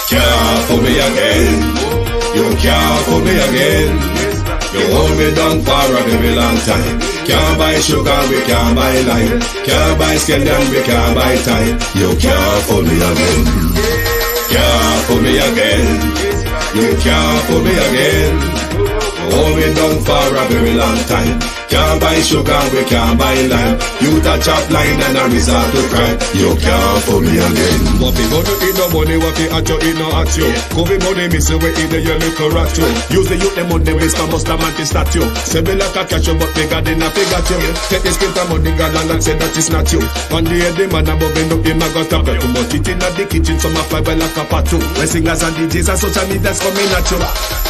Can't fool me again. You can't fool me again. You hold me down for a very long time. Can't buy sugar, we can't buy lime. Can't buy scandal, we can't buy time. You can't fool me again. Can't fool me again. You can't fool me again. You hold me down for a very long time. Can't buy sugar, we can't buy lime. You touch up line and a resort to crime. You can't fool me again. What we go to eat no money, what we at you, eat no at you. Covid money, miss away in the year, make a rat you. Use the youth, the money, waste my must have statue. Say me like a catch you, but they got enough, they got you. Take this script of money, God and say that it's not you. One day the man above end up in my gut up. Too much eating at the kitchen, some of five like a part two. When singers and DJs and social media's coming at you.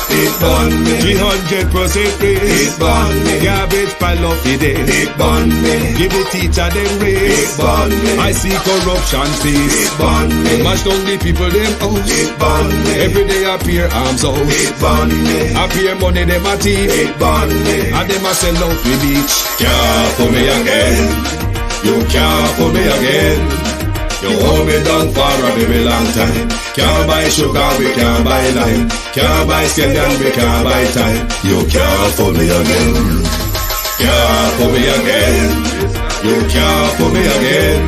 It burn me. 300% free. It burn me. Garbage pile of the day. It burn me. Give the teacher them It raise. burn me. I see corruption face. It burn me. Mash down the people them house. It burn me. Every day appear arms out. It burn me. Appear money them a thief. It burn me. And them a sell out the beach. Can't fool me again. You can't fool me again. You hold me down for a very long time. Can't buy sugar, we can't buy lime. Can't buy scandal, we can't buy time. You can't fool me again. Can't fool me again. You can't fool me again.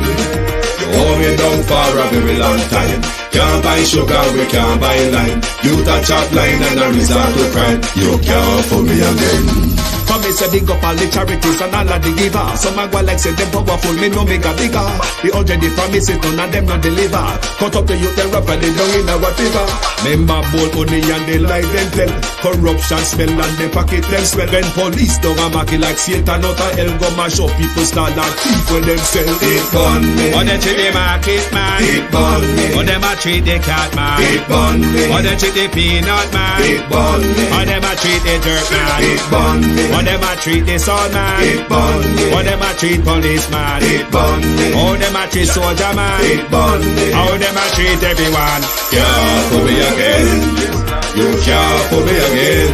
You hold me down for a very long time. Can't buy sugar, we can't buy lime. You touch up line and a resort to crime. You can't fool me again. For me say big up all the charities and all of the givers. Some a go like say them powerful, me no make a bigger. The 100 promises, none of them not deliver. Cut up the youth, they rap and they down in our fever. Member bowl money and they lie them tell. Corruption smell and they pocket them swell. When police don't a market like Satan out of hell, go mash up people start like thief when them sell. It burn me. Or they treat the market man. It burn me. Or them a treat the cat man. It burn me. Or they treat the peanut man. It burn me. Or them a treat the dirt man. It burn me. Or them a treat the sun man. It burn me. Or them a treat policeman. It burn me. How them a treat soldier man. It burn me. How them a treat everyone. Can't fool me again. You can't fool me again.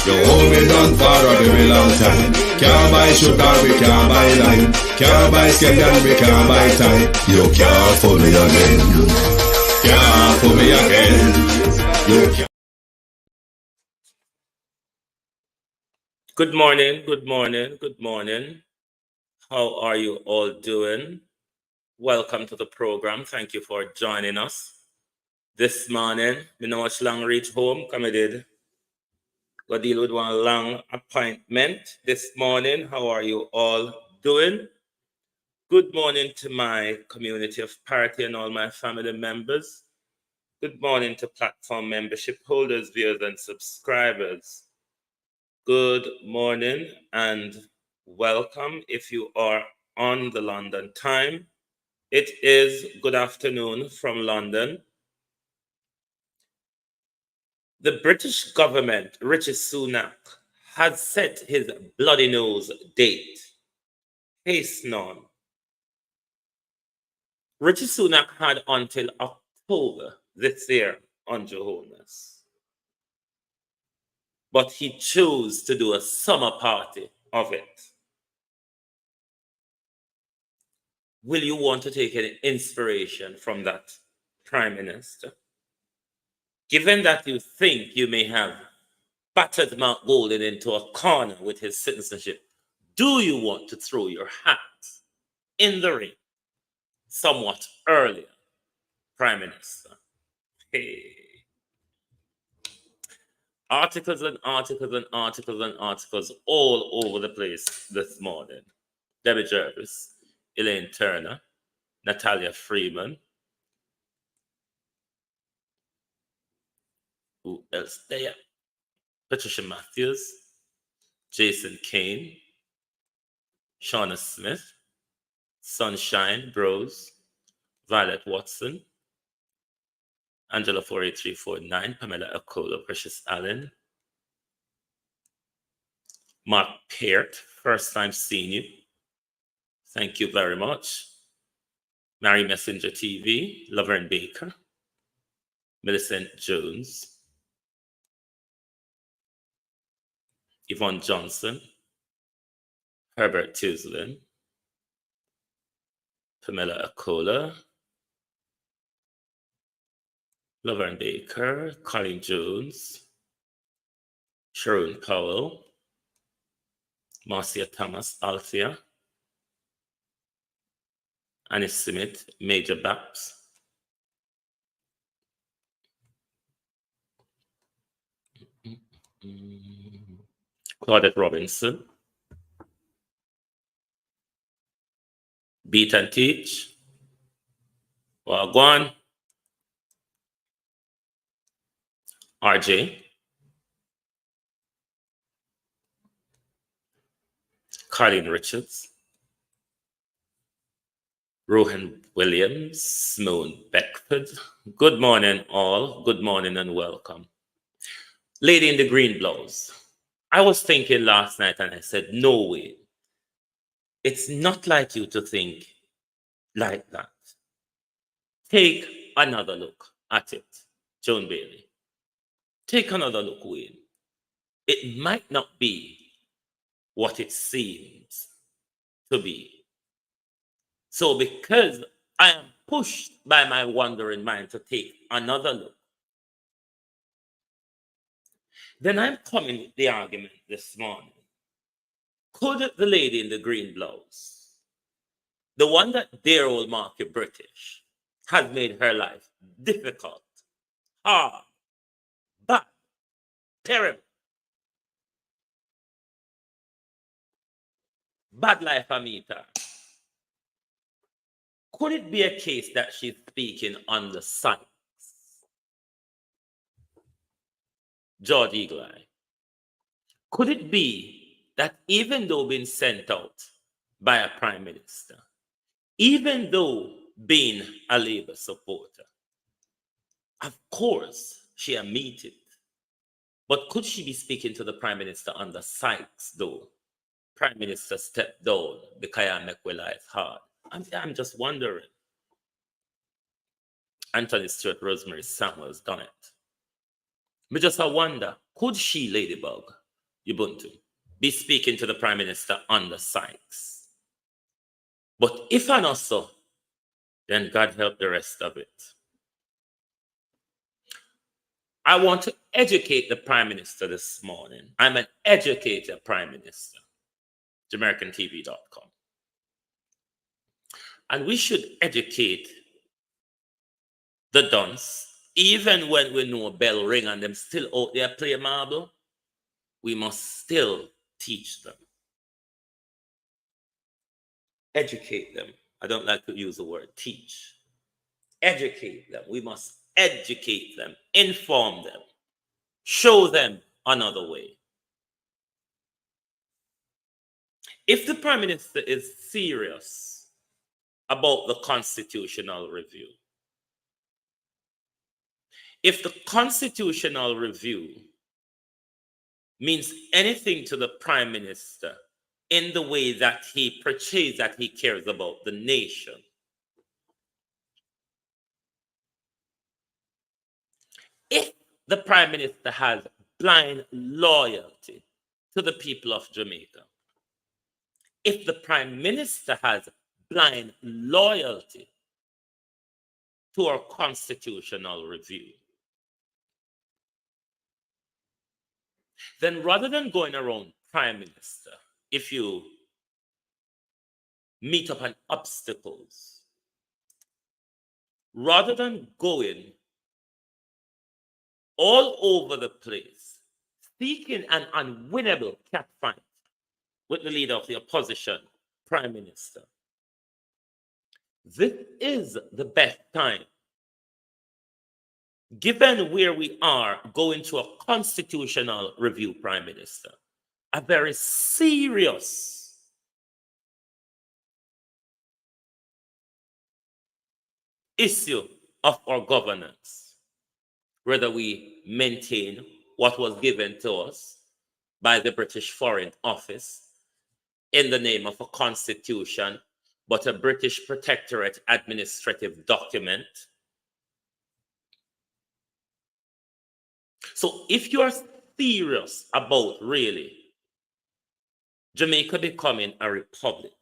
You hold me down for a very long time. Can't buy sugar, we can't buy lime. Can't buy scandal, we can't buy time. You can't fool me again. Can't fool me again. You can't. Good morning, good morning, good morning. How are you all doing? Welcome to the program. Thank you for joining us. This morning, me know much long reach home, come I did. Go deal with one long appointment this morning. How are you all doing? Good morning to my community of party and all my family members. Good morning to platform membership holders, viewers, and subscribers. Good morning and welcome if you are on the London time. It is good afternoon from London. The British government, Rishi Sunak, has set his bloody nose date. Haste on. Rishi Sunak had until October this year on Johannes. But he chose to do a summer party of it. will you want to take any inspiration from that Prime Minister? Given that you think you may have battered Mark Golden into a corner with his citizenship, do you want to throw your hat in the ring somewhat earlier, Prime Minister? Hey. Articles and articles and articles and articles all over the place this morning. Debbie Jervis, Elaine Turner, Natalia Freeman. Who else there? Patricia Matthews, Jason Kane, Shauna Smith, Sunshine Bros, Violet Watson, Angela 48349, Pamela Akola, Precious Allen, Mark Peart, first time seeing you. Thank you very much. Mary Messenger TV, Laverne Baker, Millicent Jones, Yvonne Johnson, Herbert Tuslin, Pamela Akola, Laverne Baker, Colin Jones, Sharon Powell, Marcia Thomas, Althea, Annie Smith, Major Baps, Claudette Robinson, Beat and Teach, Wagwan, RJ, Colin Richards, Rohan Williams, Simone Beckford. Good morning, all. Good morning and welcome. Lady in the green blouse. I was thinking last night and I said, no way. It's not like you to think like that. Take another look at it, Joan Bailey. Take another look, Wayne. It might not be what it seems to be. So because I am pushed by my wandering mind to take another look, then I'm coming with the argument this morning. Could the lady in the green blouse, the one that dear old Marky British has made her life difficult, hard, bad, terrible, bad life Amita, could it be a case that she's speaking on the science? George Eagle-Eye. Could it be that even though being sent out by a prime minister, even though being a Labour supporter, of course she admit it, but could she be speaking to the prime minister on the Sykes though? Prime minister stepped down because I make my life hard. I'm just wondering. Anthony Stewart, Rosemary Samuels done it. Me just I wonder, could she, Ladybug, Ubuntu, be speaking to the prime minister on the Sykes? But if I not so, then God help the rest of it. I want to educate the prime minister this morning. I'm an educated prime minister. JamaicanTV.com. And we should educate the dunce, even when we know a bell ring and them still out there play marble, we must still teach them. Educate them. I don't like to use the word teach. Educate them. We must educate them, inform them, show them another way. If the Prime Minister is serious about the constitutional review, if the constitutional review means anything to the Prime Minister in the way that he portrays that he cares about the nation, if the Prime Minister has blind loyalty to the people of Jamaica, if the Prime Minister has blind loyalty to our constitutional review, then rather than going around Prime Minister, if you meet up on obstacles, rather than going all over the place, seeking an unwinnable catfight with the leader of the opposition, Prime Minister, this is the best time, given where we are going to a constitutional review, Prime Minister, a very serious issue of our governance, whether we maintain what was given to us by the British Foreign Office in the name of a constitution, but a British protectorate administrative document. So if you are serious about really Jamaica becoming a republic,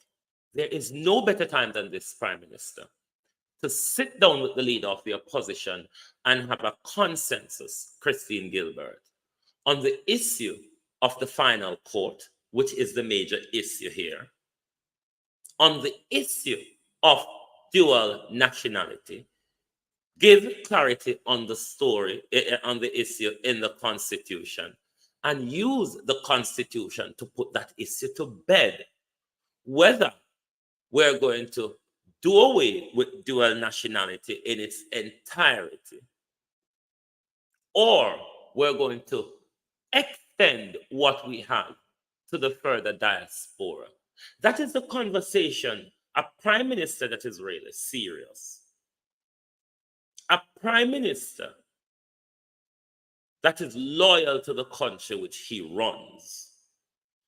there is no better time than this, Prime Minister, to sit down with the leader of the opposition and have a consensus, Christine Gilbert, on the issue of the final court, which is the major issue here, on the issue of dual nationality, give clarity on the story, on the issue in the Constitution, and use the Constitution to put that issue to bed. Whether we're going to do away with dual nationality in its entirety, or we're going to extend what we have to the further diaspora. That is the conversation a prime minister that is really serious, a prime minister that is loyal to the country which he runs.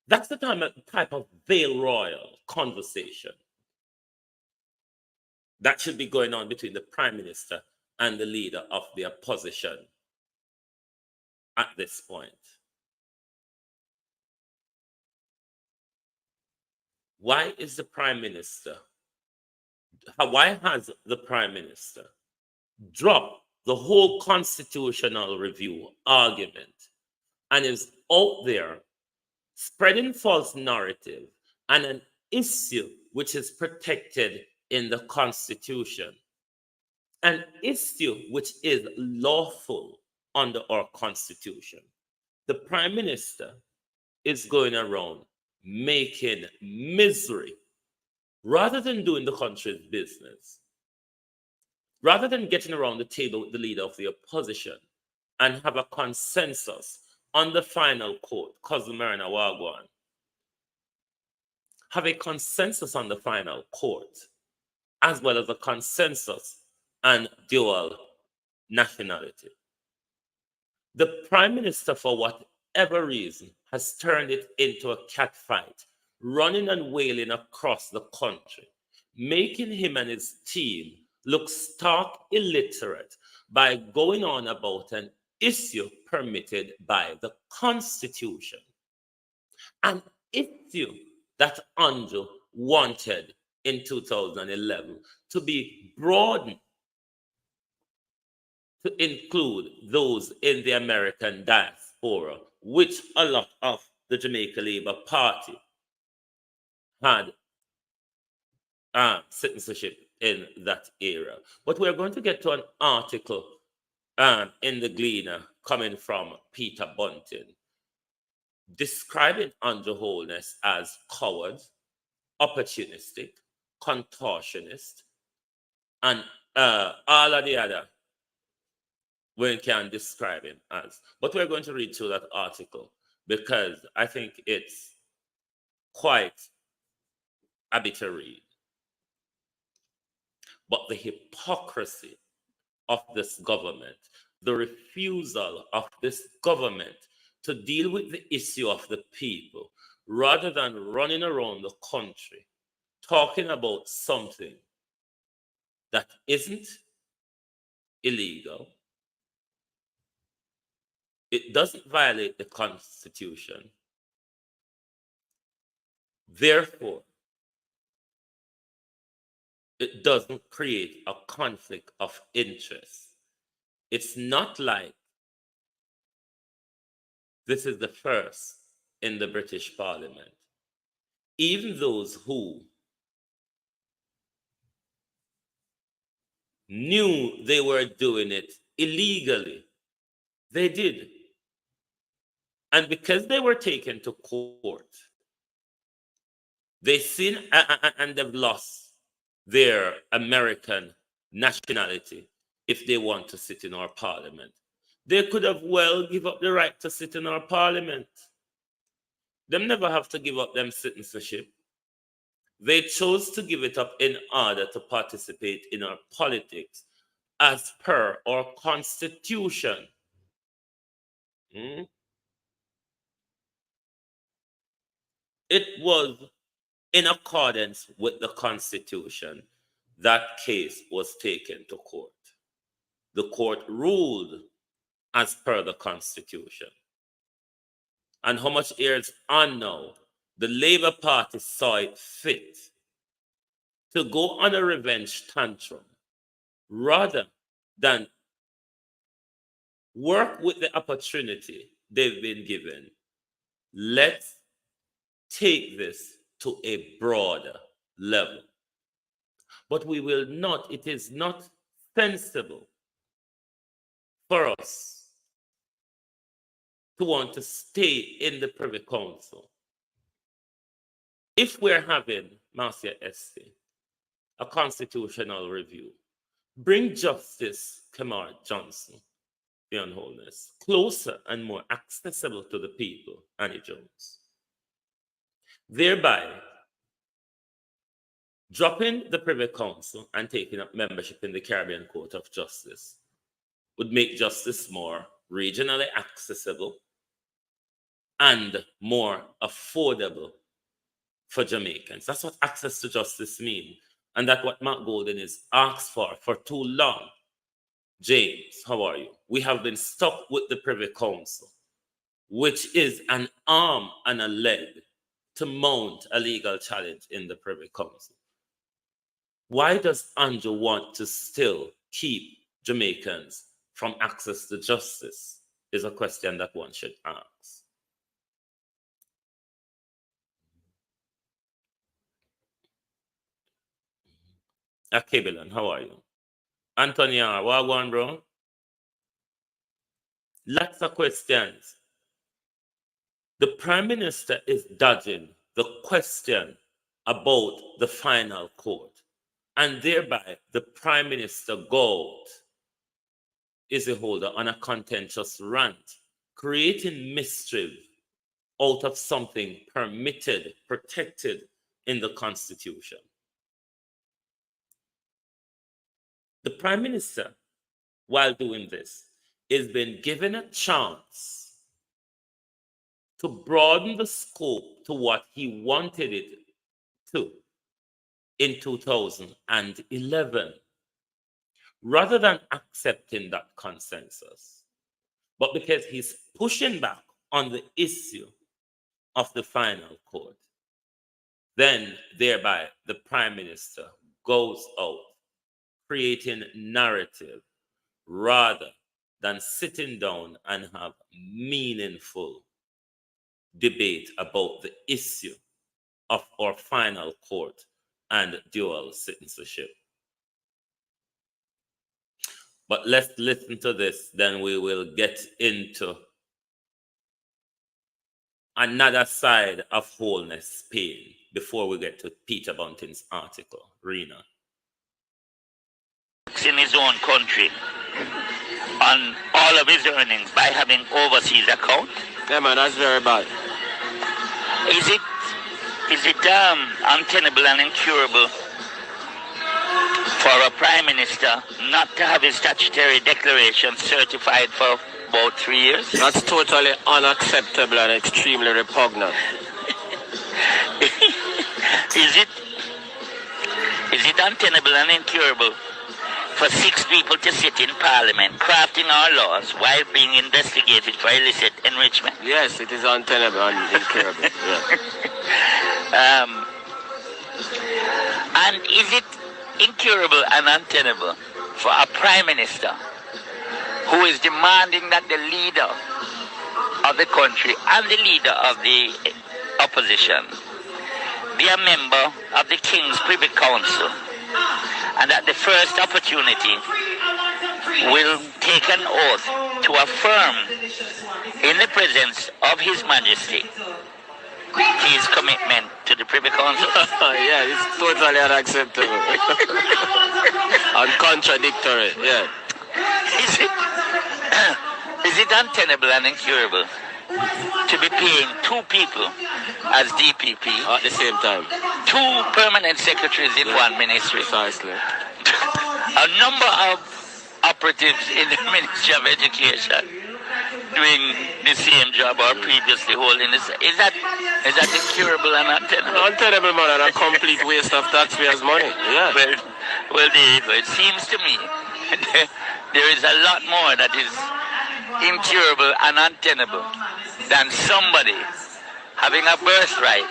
That's the type of Vale Royal conversation that should be going on between the prime minister and the leader of the opposition at this point. Why has the prime minister dropped the whole constitutional review argument and is out there spreading false narrative and an issue which is protected in the Constitution, an issue which is lawful under our Constitution? The Prime Minister is going around making misery rather than doing the country's business, rather than getting around the table with the leader of the opposition and have a consensus on the final court, Cousin Marina Wagwan, have a consensus on the final court, as well as a consensus on dual nationality. The Prime Minister, for whatever reason, has turned it into a catfight, running and wailing across the country, making him and his team look stark illiterate by going on about an issue permitted by the Constitution, an issue that Andrew wanted in 2011 to be broadened to include those in the American diaspora, which a lot of the Jamaica Labour Party had citizenship in that era. But we're going to get to an article in the Gleaner coming from Peter Bunting, describing Andrew Holness as coward, opportunistic, contortionist, and all of the other we can describe him as. But we're going to read through that article because I think it's quite a bit to read. But the hypocrisy of this government, the refusal of this government to deal with the issue of the people, rather than running around the country talking about something that isn't illegal, it doesn't violate the Constitution. Therefore, it doesn't create a conflict of interest. It's not like this is the first in the British Parliament. Even those who knew they were doing it illegally, they did. And because they were taken to court, they sin and they've lost their American nationality if they want to sit in our parliament. They could have well give up the right to sit in our parliament. Them never have to give up them citizenship. They chose to give it up in order to participate in our politics as per our constitution. It was in accordance with the constitution that case was taken to court. The court ruled as per the constitution. And how much years on now, the Labour Party saw it fit to go on a revenge tantrum rather than work with the opportunity they've been given. Let's take this to a broader level. But we will not, it is not sensible for us to want to stay in the Privy Council. If we're having, Marcia Esty, a constitutional review, bring Justice Kamar Johnson, Beyond Wholeness, closer and more accessible to the people, Annie Jones. Thereby, dropping the Privy Council and taking up membership in the Caribbean Court of Justice would make justice more regionally accessible and more affordable for Jamaicans. That's what access to justice means. And that's what Mark Golden is asked for too long. James, how are you? We have been stuck with the Privy Council, which is an arm and a leg to mount a legal challenge in the Privy Council. Why does Andrew want to still keep Jamaicans from access to justice is a question that one should ask. Akibilan, how are you? Antonia, wagwan, bro? Lots of questions. The Prime Minister is dodging the question about the final court. And thereby, the Prime Minister Gold is a holder on a contentious rant, creating mischief out of something permitted, protected in the Constitution. The Prime Minister, while doing this, is being given a chance to broaden the scope to what he wanted it to in 2011, rather than accepting that consensus. But because he's pushing back on the issue of the final court, then thereby the Prime Minister goes out creating narrative rather than sitting down and have meaningful debate about the issue of our final court and dual citizenship. But let's listen to this, then we will get into another side of wholeness pain before we get to Peter Bunting's article. Rena. In his own country on all of his earnings by having overseas account. Yeah, man, that's very bad. Is it untenable and incurable for a Prime Minister not to have his statutory declaration certified for about 3 years? That's totally unacceptable and extremely repugnant. Is it untenable and incurable for 6 people to sit in Parliament crafting our laws while being investigated for illicit enrichment? Yes, it is untenable and incurable. Yeah. And is it incurable and untenable for a prime minister who is demanding that the leader of the country and the leader of the opposition be a member of the King's Privy Council, and at the first opportunity will take an oath to affirm in the presence of His Majesty his commitment to the Privy Council. Yeah, it's totally unacceptable. And contradictory, yeah. Is it untenable and incurable to be paying two people as DPP At the same time. two permanent secretaries in one ministry, Precisely. a number of operatives in the Ministry of Education doing the same job or previously holding this? Is that incurable and untenable? Untenable, man, and a complete waste of taxpayers' money. Yeah. Well, there you go. It seems to me there is a lot more that is incurable and untenable than somebody having a birthright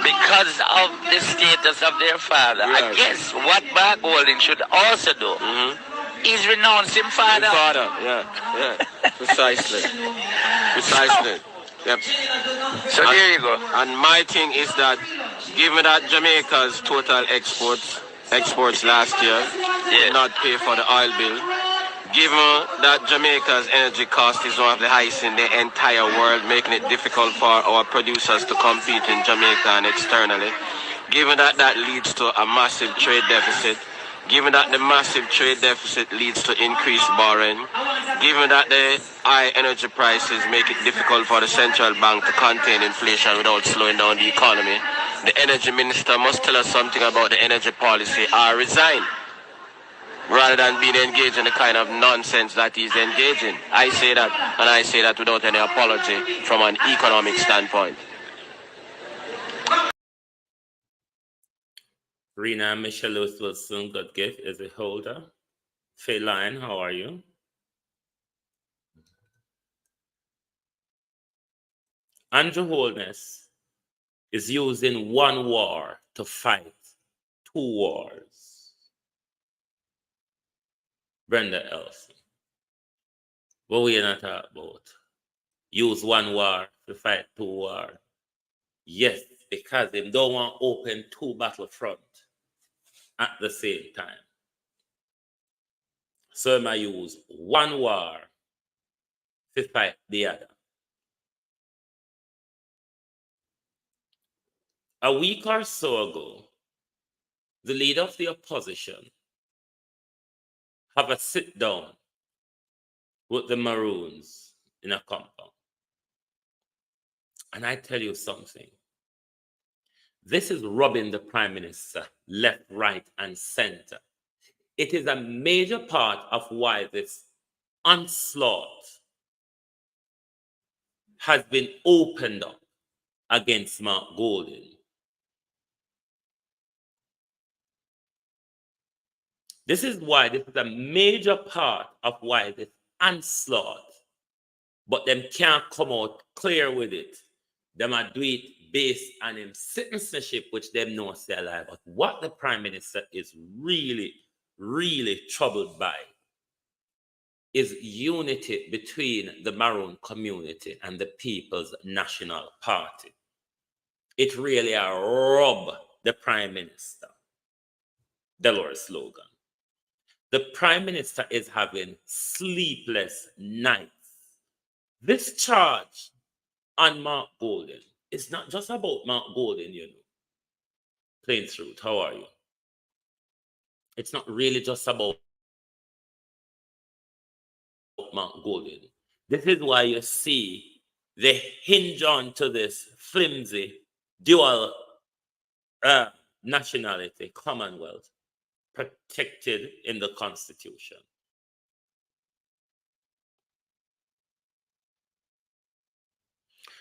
because of the status of their father. Yes. I guess what Mark Golding should also do is renounce him father. Father, yeah. Precisely. Yep. So there you go. And my thing is that, given that Jamaica's total exports last year did not pay for the oil bill, given that Jamaica's energy cost is one of the highest in the entire world, making it difficult for our producers to compete in Jamaica and externally, given that that leads to a massive trade deficit, given that the massive trade deficit leads to increased borrowing, given that the high energy prices make it difficult for the central bank to contain inflation without slowing down the economy, the energy minister must tell us something about the energy policy or resign, rather than being engaged in the kind of nonsense that he's engaging. I say that, and I say that without any apology from an economic standpoint. Rena Michelle Lewis Wilson, good gift, is a holder. Faye Line, how are you? Andrew Holness is using one war to fight two wars. Brenda Elson, what we not talking about? Use one war to fight two wars. Yes, because they don't want to open two battlefronts at the same time. So I use one war to fight the other. A week or so ago, the leader of the opposition have a sit down with the Maroons in a compound. And I tell you something. This is robbing the Prime Minister left, right, and center. It is a major part of why this onslaught has been opened up against Mark Golding. This is a major part of why this onslaught, but them can't come out clear with it. Them are do it based on him citizenship, which them know stay alive. But what the Prime Minister is really, really troubled by is unity between the Maroon community and the People's National Party. It really robbed the Prime Minister. Dolores slogan. The Prime Minister is having sleepless nights. This charge on Mark Golding, it's not just about Mark Golding, you know. Plain truth, how are you? It's not really just about Mark Golding. This is why you see they hinge on to this flimsy dual nationality, Commonwealth, protected in the Constitution.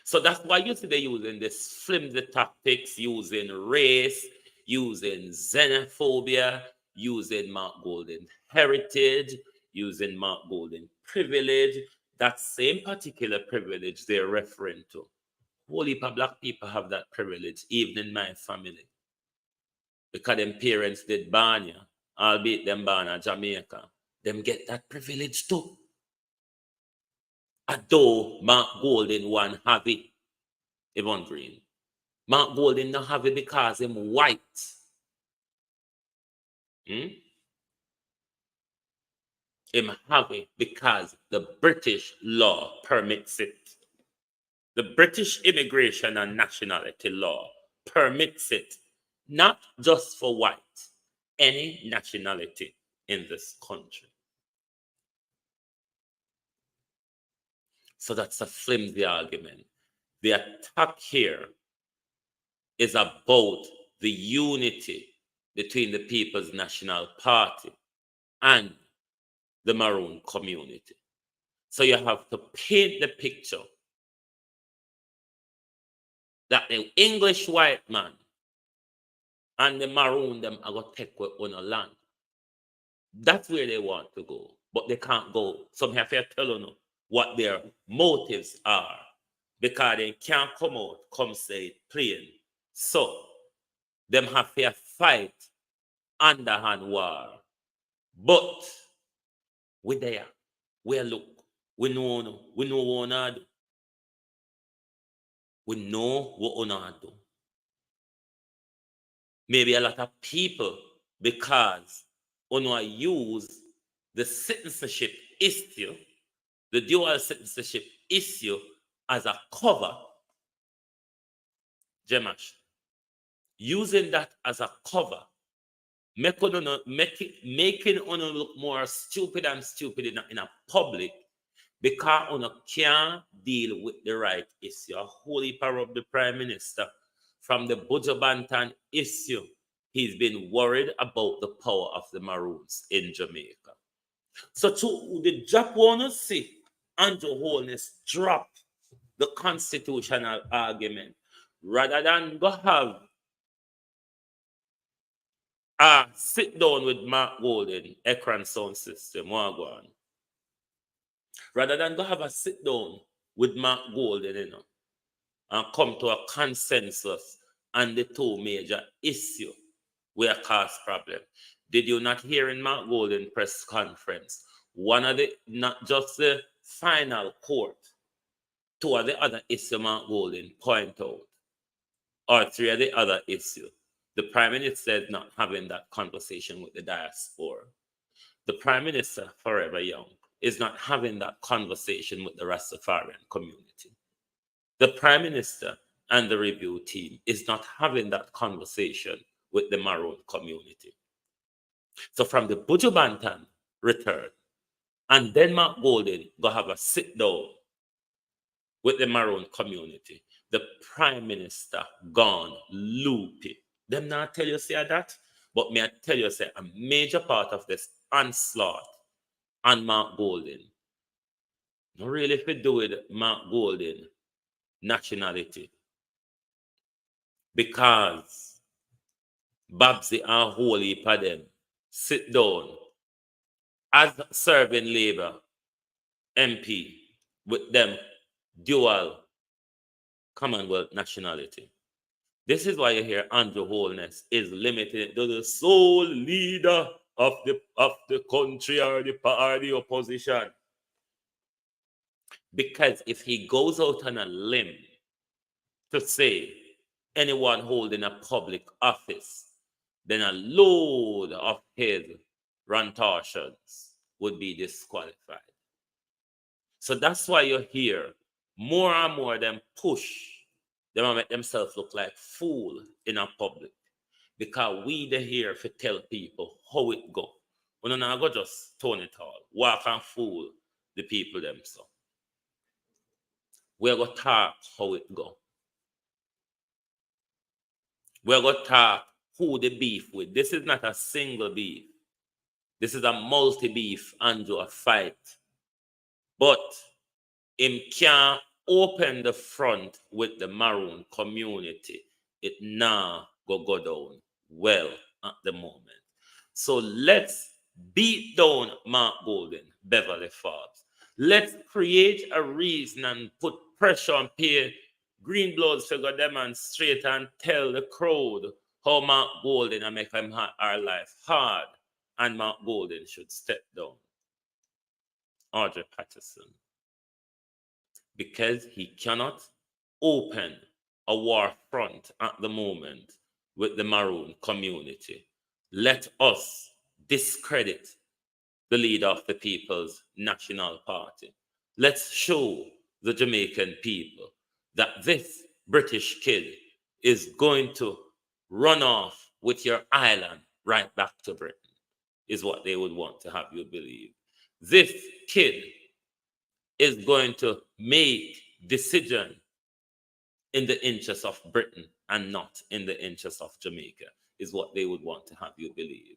So that's why you see they're using this flimsy tactics, using race, using xenophobia, using Mark Golding heritage, using Mark Golding privilege. That same particular privilege they're referring to. Whole heap of black people have that privilege, even in my family. because them parents did born you, albeit them born in Jamaica, them get that privilege too. Although Mark Golden one have it, Yvonne Green. Mark Golden not have it because him white. Him have it because the British law permits it. The British immigration and nationality law permits it, not just for white, any nationality in this country. So that's a flimsy argument. The attack here is about the unity between the People's National Party and the Maroon community. So you have to paint the picture that the English white man and the Maroon them are going to take away on a land. That's where they want to go, but they can't go. Some have to tell you what their motives are, because they can't come say it plain. So them have to fight underhand war. But we there, we look, we know what we do. We know what we do. Maybe a lot of people, because we use the citizenship issue, the dual citizenship issue, as a cover, Jemash, using that as a cover, making us look more stupid and stupid in a public, because we can't deal with the right issue. A whole heap of the Prime Minister from the Buju Banton issue, he's been worried about the power of the Maroons in Jamaica. So to the drop one see Andrew Holness drop the constitutional argument rather than go have a sit down with Mark Golden, Ekran Sound System, rather than go have a sit down with Mark Golden, and come to a consensus on the two major issues where cause problem. Did you not hear in Mark Golden press conference, one of the, not just the final court, two of the other issues Mark Golden point out, or three of the other issues? The Prime Minister is not having that conversation with the diaspora. The Prime Minister, Forever Young, is not having that conversation with the Rastafarian community. The Prime Minister and the review team is not having that conversation with the Maroon community. So from the Buju Banton return, and then Mark Golden go have a sit down with the Maroon community, the Prime Minister gone loopy. Them not tell you say that, but me I tell you say a major part of this onslaught on Mark Golden, not really if it do with Mark Golden nationality, because Babsy and Holy for them sit down as serving Labour MP with them dual Commonwealth nationality. This is why you hear Andrew Holness is limited to the sole leader of the country or the opposition. Because if he goes out on a limb to say anyone holding a public office, then a load of his rantations would be disqualified. So that's why you hear more and more them push, they want to make themselves look like fool in a public. Because we the here to tell people how it go. We don't go just tone it all. Walk and fool the people themselves. We're going to talk how it go. We're going to talk who the beef with. This is not a single beef. This is a multi-beef and a fight. But him can't open the front with the Maroon community. It now go down well at the moment. So let's beat down Mark Golden, Beverly Forbes. Let's create a reason and put pressure on Pierre Greenbloods to go demonstrate and tell the crowd how Mark Golden and make our life hard, and Mark Golden should step down. Audrey Patterson. Because he cannot open a war front at the moment with the Maroon community. Let us discredit the leader of the People's National Party. Let's show the Jamaican people that this British kid is going to run off with your island right back to Britain, is what they would want to have you believe. This kid is going to make decision in the interest of Britain and not in the interest of Jamaica, is what they would want to have you believe.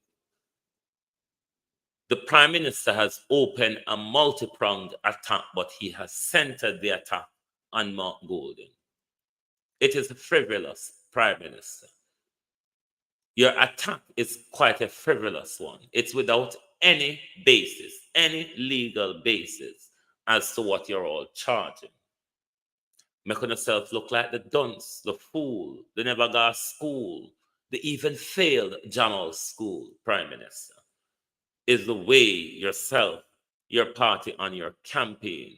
The Prime Minister has opened a multi-pronged attack, but he has centered the attack on Mark Golden. It is a frivolous Prime Minister. Your attack is quite a frivolous one. It's without any basis, any legal basis as to what you're all charging. Making yourself look like the dunce, the fool, the never got school, the even failed Jamal school, Prime Minister, is the way yourself, your party, and your campaign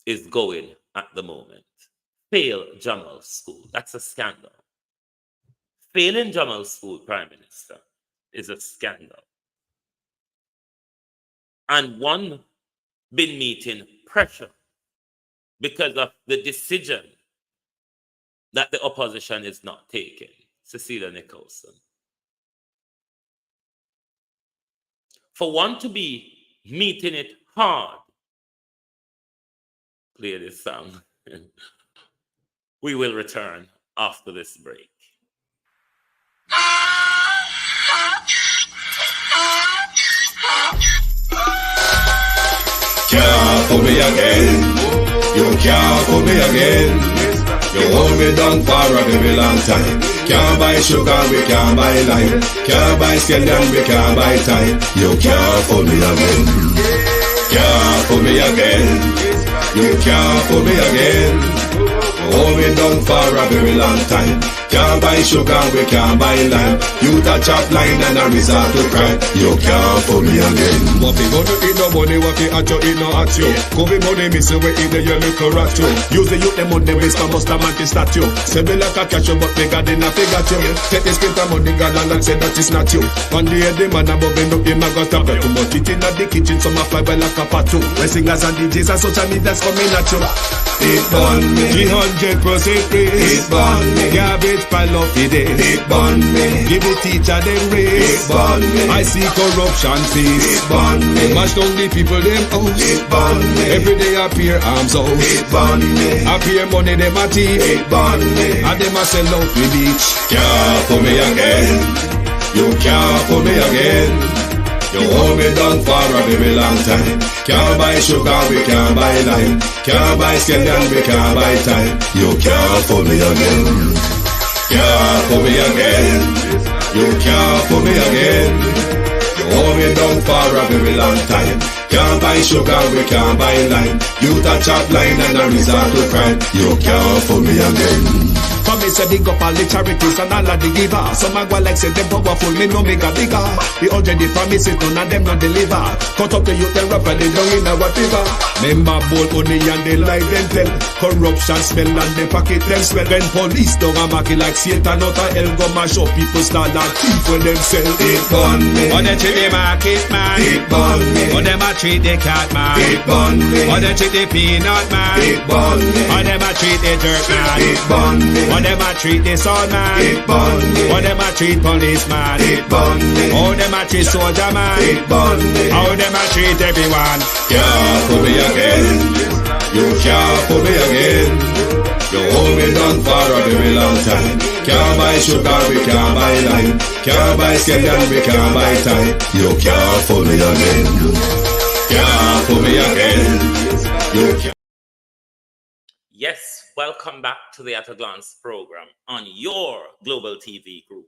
is going at the moment. Fail Jamal school, that's a scandal. Failing Jamal school, Prime Minister, is a scandal. And one been meeting pressure because of the decision that the opposition is not taking. Cecilia Nicholson. For one to be meeting it hard, play this song. We will return after this break. Can't fool me again. You can't fool me again. You hold me down for a very long time. Can't buy sugar, we can't buy lime. Can't buy scallion, we can't buy time. You can't fool me again. Can't fool me again. You can't fool me again. Hold me down for a very long time. Can't buy sugar, we can't buy lime. You touch up line and a resort to cry. You can't fool me again. What we gonna eat no money, what we at you, eat no at you. Go be money, miss we eat the your little rat you. Use the youth, them money, waste my must have statue. Say me like a catch you, but they got in a figure you. Take the spit of money, God and say that is not you. One day the man above him up, him a got up. Too much eat in the kitchen, some a fly well like a patu. When singers and DJs and social media's coming at you. It burn me. 300% raise. It burn me. Garbage pile up the day. It burn me. Give the teacher them raise. It burn me. I see corruption cease. It burn me. Mash down the people them house. It burn me. Every day appear arms out. It burn me. Appear money them a thief. It burn me. And them a sell out the beach. Can't fool me again. You can't fool me again. You hold me down for a very long time. Can't buy sugar, we can't buy lime. Can't buy scallion, we can't buy time. You can't fool me again. Can't fool me again. You can't fool me again. You hold me down for a very long time. Can't buy sugar, we can't buy lime. You touch up line and a resort to crime. You can't fool me again. For me say big up all the charities and all of the givers. Some a go like say them powerful, me no make a bigger. The already promises, none of them not deliver. Cut up the youth, they rap and they down in a whatever. Member bold money and they lie them tell. Corruption smell and they pocket them swell. When police don't a market like Satan out of hell, go mash up people start like thief when them sell. It burn me. Or they treat the market man. It burn me. Or them a treat the cat man. It burn me. Or they treat the peanut man. It burn me. Or them a treat the dirt man. It burn me. Or them a treat the sound man. It burn me. Or them a treat policeman. It burn me. How them a treat soldier man. It burn me. How them a treat everyone. Can't fool me again. You can't fool me again. You hold me down for a very long time. Can't buy sugar, we can't buy lime. Can't buy scallion, we can't buy time. You can't fool me again. Can't fool me again. You can't. Yes, welcome back to the At a Glance program on your Global TV group.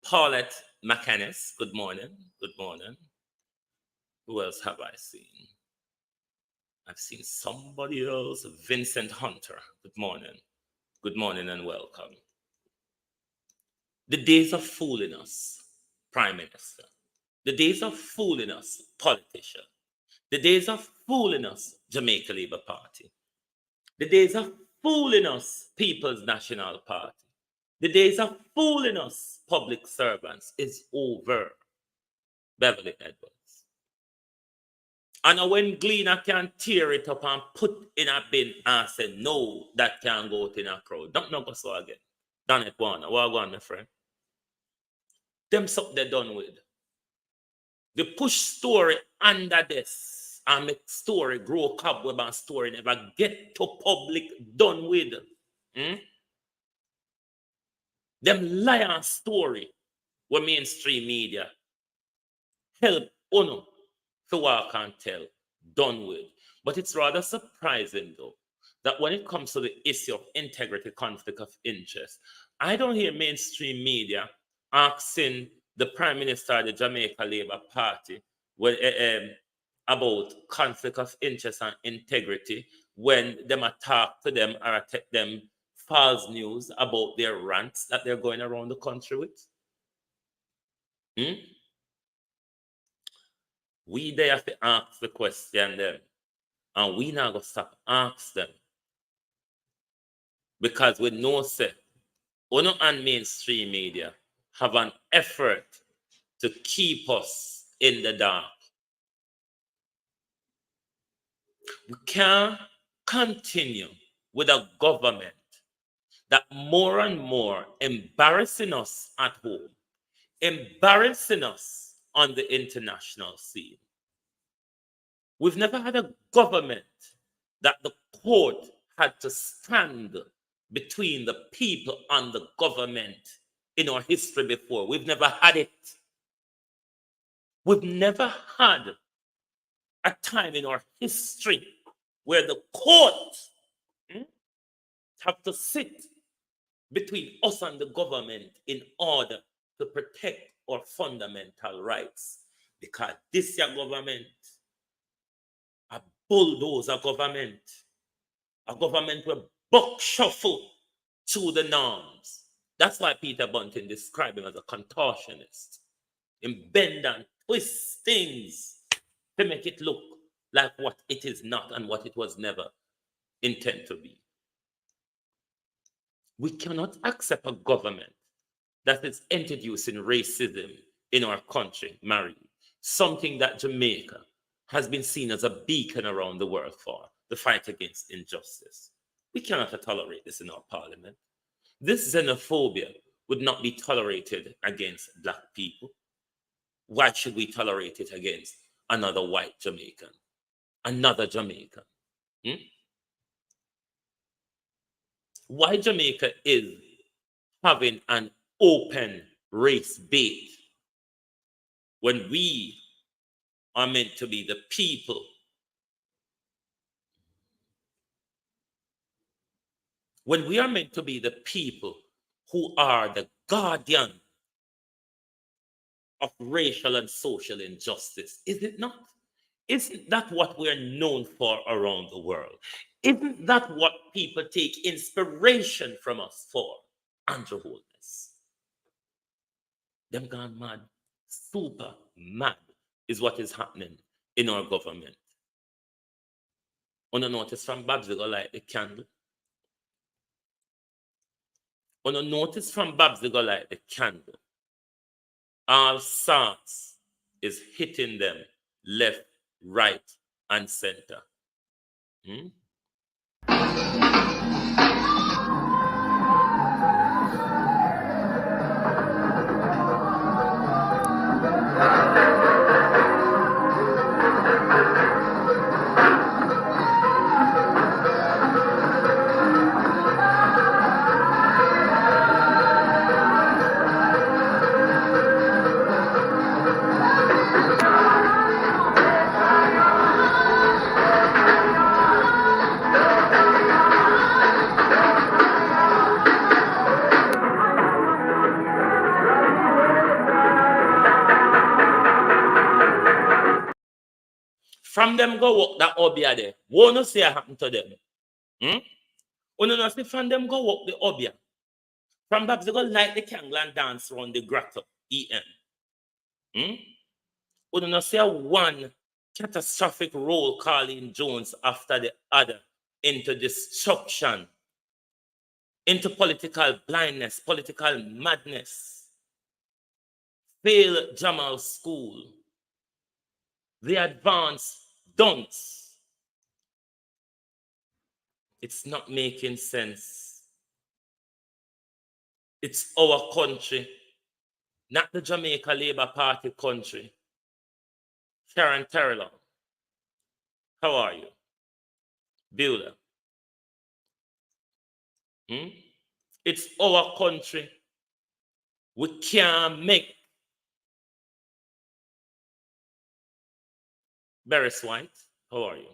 Paulette McInnes, good morning. Good morning. Who else have I seen? I've seen somebody else. Vincent Hunter, good morning. Good morning and welcome. The days of fooling us, Prime Minister. The days of fooling us, politician. The days of fooling us, Jamaica Labour Party. The days of fooling us, People's National Party. The days of fooling us, public servants, is over. Beverly Edwards. And when Gleaner can tear it up and put in a bin and say, no, that can't go out in a crowd. Don't know go so again. Done it one. What go on, my friend? Them something they're done with. The push story under this and make story grow cobweb and story never get to public done with. Them lion story where mainstream media help Uno to walk and tell, done with. But it's rather surprising though, that when it comes to the issue of integrity, conflict of interest, I don't hear mainstream media asking the Prime Minister of the Jamaica Labour Party about conflict of interest and integrity when them talk to them or take them false news about their rants that they're going around the country with. We there have to ask the question them, and we not gonna stop ask them, because we know say Uno and mainstream media have an effort to keep us in the dark. We can't continue with a government that more and more embarrassing us at home, embarrassing us on the international scene. We've never had a government that the court had to stand between the people and the government in our history before. We've never had it. We've never had a time in our history where the court have to sit between us and the government in order to protect our fundamental rights. Because this year government, a bulldozer government, a government will buck shuffle through the norms. That's why Peter Bunting described him as a contortionist. In bend and twist things to make it look like what it is not and what it was never intended to be. We cannot accept a government that is introducing racism in our country, Mary, something that Jamaica has been seen as a beacon around the world for, the fight against injustice. We cannot tolerate this in our parliament. This xenophobia would not be tolerated against Black people. Why should we tolerate it against another white Jamaican? Another Jamaican? Why Jamaica is having an open race bait when we are meant to be the people? When we are meant to be the people who are the guardian of racial and social injustice, is it not? Isn't that what we're known for around the world? Isn't that what people take inspiration from us for? Andrew Holness. Them gone mad, super mad is what is happening in our government. On a notice from Babs, they go light the candle. On a notice from Babs, they go light the candle. All sorts is hitting them left, right, and center. From them go walk that Obia there. Won't see what happened to them. When you see from them go up the obia, from Babs they go light the candle and dance around the grotto, EM. When you see one catastrophic role calling Jones after the other into destruction, into political blindness, political madness, fail Jamal School, the advanced dunce. It's not making sense. It's our country, not the Jamaica Labour Party country. Karen Terrell, how are you? Builder. It's our country. We can't make Beres White. How are you?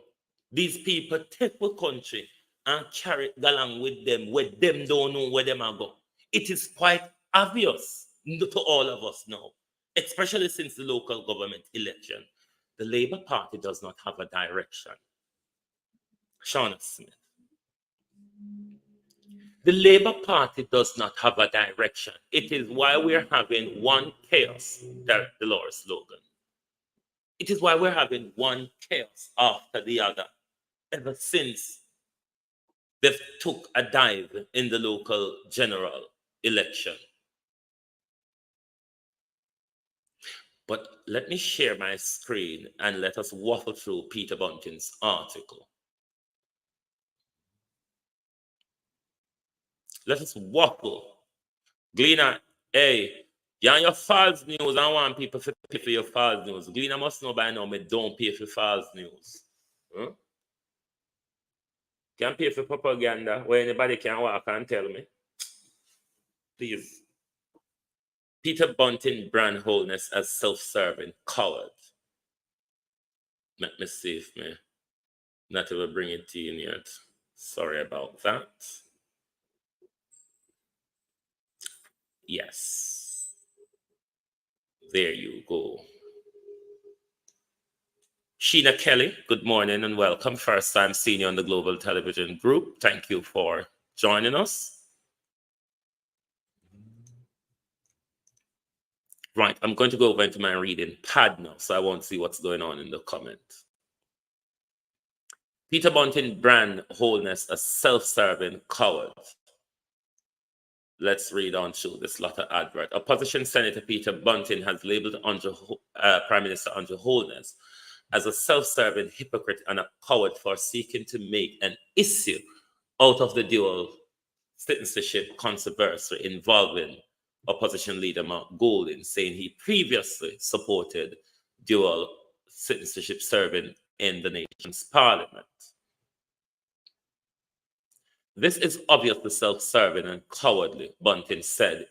These people take the country and carry it along with them where them don't know where them are go. It is quite obvious to all of us now, especially since the local government election. The Labour Party does not have a direction. Shauna Smith. The Labour Party does not have a direction. It is why we're having one chaos, Dolores Logan. It is why we're having one chaos after the other ever since they've took a dive in the local general election. But let me share my screen and let us waffle through Peter Bunting's article. Let us waffle. Gleaner, hey, you're on your false news. I want people to pay for your false news. Gleaner must know by now me don't pay for false news. Can pay for propaganda where anybody can walk and tell me. Please. Peter Bunting brand wholeness as self-serving coward. Let me see if me not ever bring it to you yet. Sorry about that. Yes. There you go. Sheena Kelly, good morning and welcome. First time seeing you on the Global Television Group. Thank you for joining us. Right, I'm going to go over into my reading pad now, so I won't see what's going on in the comments. Peter Bunting brand wholeness a self-serving coward. Let's read on through this lot of advert. Opposition Senator Peter Bunting has labeled Prime Minister Andrew Holness as a self-serving hypocrite and a coward for seeking to make an issue out of the dual citizenship controversy involving opposition leader Mark Golding, saying he previously supported dual citizenship serving in the nation's parliament. This is obviously self-serving and cowardly, Bunting said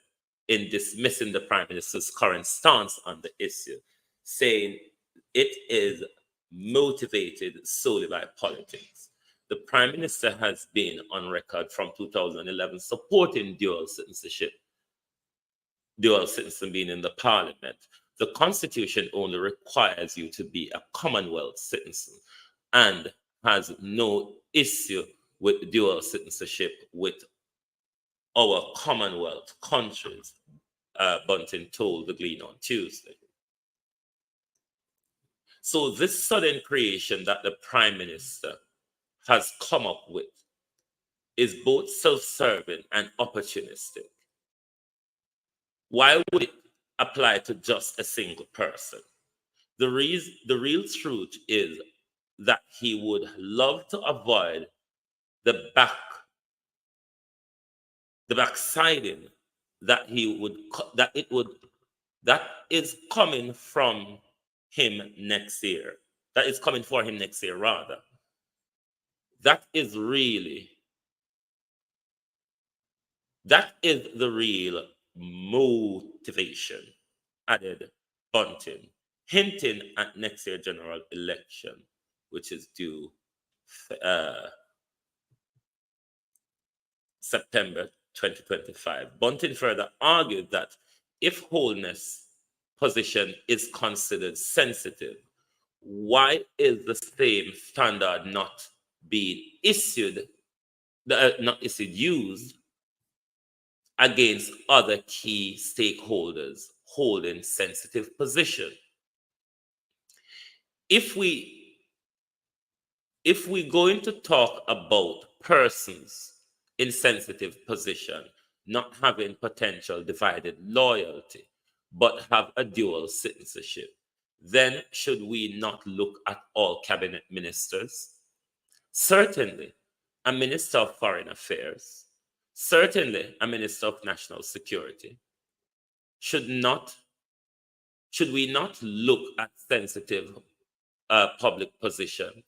in dismissing the Prime Minister's current stance on the issue, saying it is motivated solely by politics. The Prime Minister has been on record from 2011 supporting dual citizen being in the parliament. The Constitution only requires you to be a Commonwealth citizen and has no issue with dual citizenship with our Commonwealth countries, Bunting told the Gleaner on Tuesday. So this sudden creation that the Prime Minister has come up with is both self-serving and opportunistic. Why would it apply to just a single person? The real truth is that he would love to avoid the backsliding that is coming from him next year. That is coming for him next year, rather. That is the real motivation, added Bunting, hinting at next year's general election, which is due September 2025. Bunting further argued that if Holness' position is considered sensitive, why is the same standard not being issued not is it used against other key stakeholders holding sensitive position. If we going to talk about persons in sensitive position not having potential divided loyalty but have a dual citizenship, then should we not look at all cabinet ministers? Certainly, a minister of foreign affairs, certainly a minister of national security. Should we not look at sensitive public position?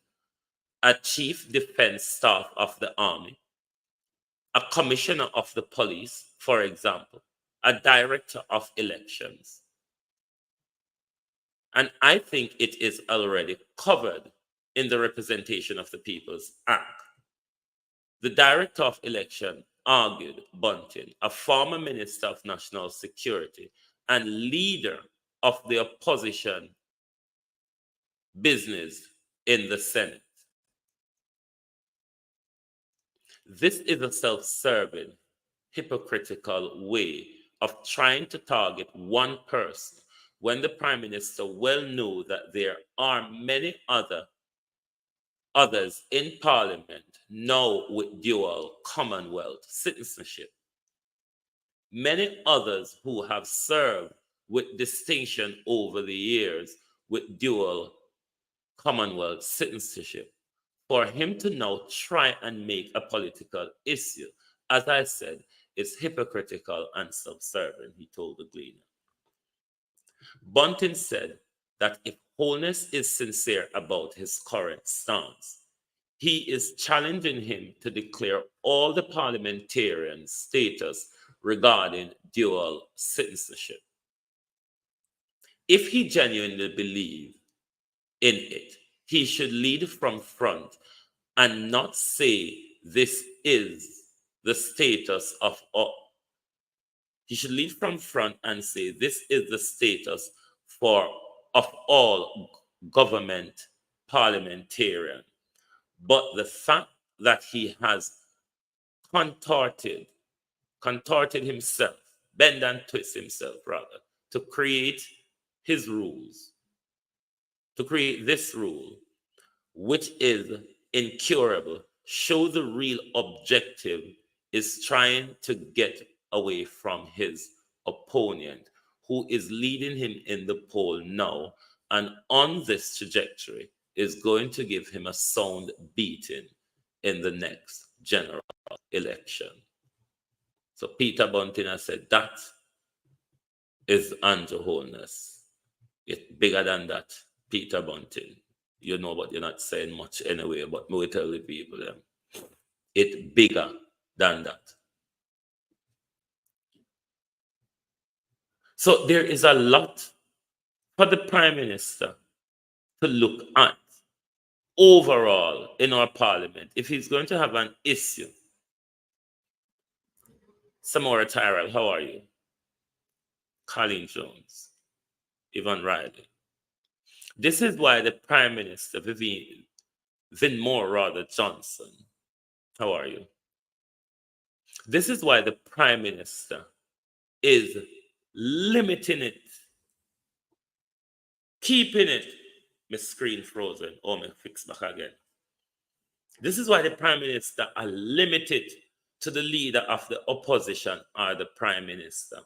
A chief defense staff of the army, a commissioner of the police, for example, a director of elections. And I think it is already covered in the Representation of the People's Act. The director of election argued Bunting, a former minister of national security and leader of the opposition business in the Senate. This is a self-serving, hypocritical way of trying to target one person when the Prime Minister well knew that there are many others in Parliament now with dual Commonwealth citizenship. Many others who have served with distinction over the years with dual Commonwealth citizenship. For him to now try and make a political issue, as I said, is hypocritical and subservient, he told the Gleaner. Bunting said that if Holness is sincere about his current stance, he is challenging him to declare all the parliamentarian status regarding dual citizenship. If he genuinely believes in it, he should lead from front and not say this is the status of all. He should lead from front and say this is the status of all government parliamentarian. But the fact that he has contorted himself, bend and twist himself rather, to create his rules, to create this rule, which is incurable, show the real objective is trying to get away from his opponent, who is leading him in the poll now, and on this trajectory is going to give him a sound beating in the next general election. So Peter Bunting has said that is Andrew Holness. It's bigger than that, Peter Bunting. You know, but you're not saying much anyway, but we tell the people them. It's bigger than that. So there is a lot for the Prime Minister to look at overall in our Parliament. If he's going to have an issue. Samora Tyrell, how are you? Colleen Jones, Yvonne Riley. This is why the Prime Minister, Vinmore Johnson, how are you? This is why the Prime Minister is limiting it, keeping it. My screen frozen, or me fix back again. This is why the Prime Minister are limited to the leader of the opposition or the Prime Minister.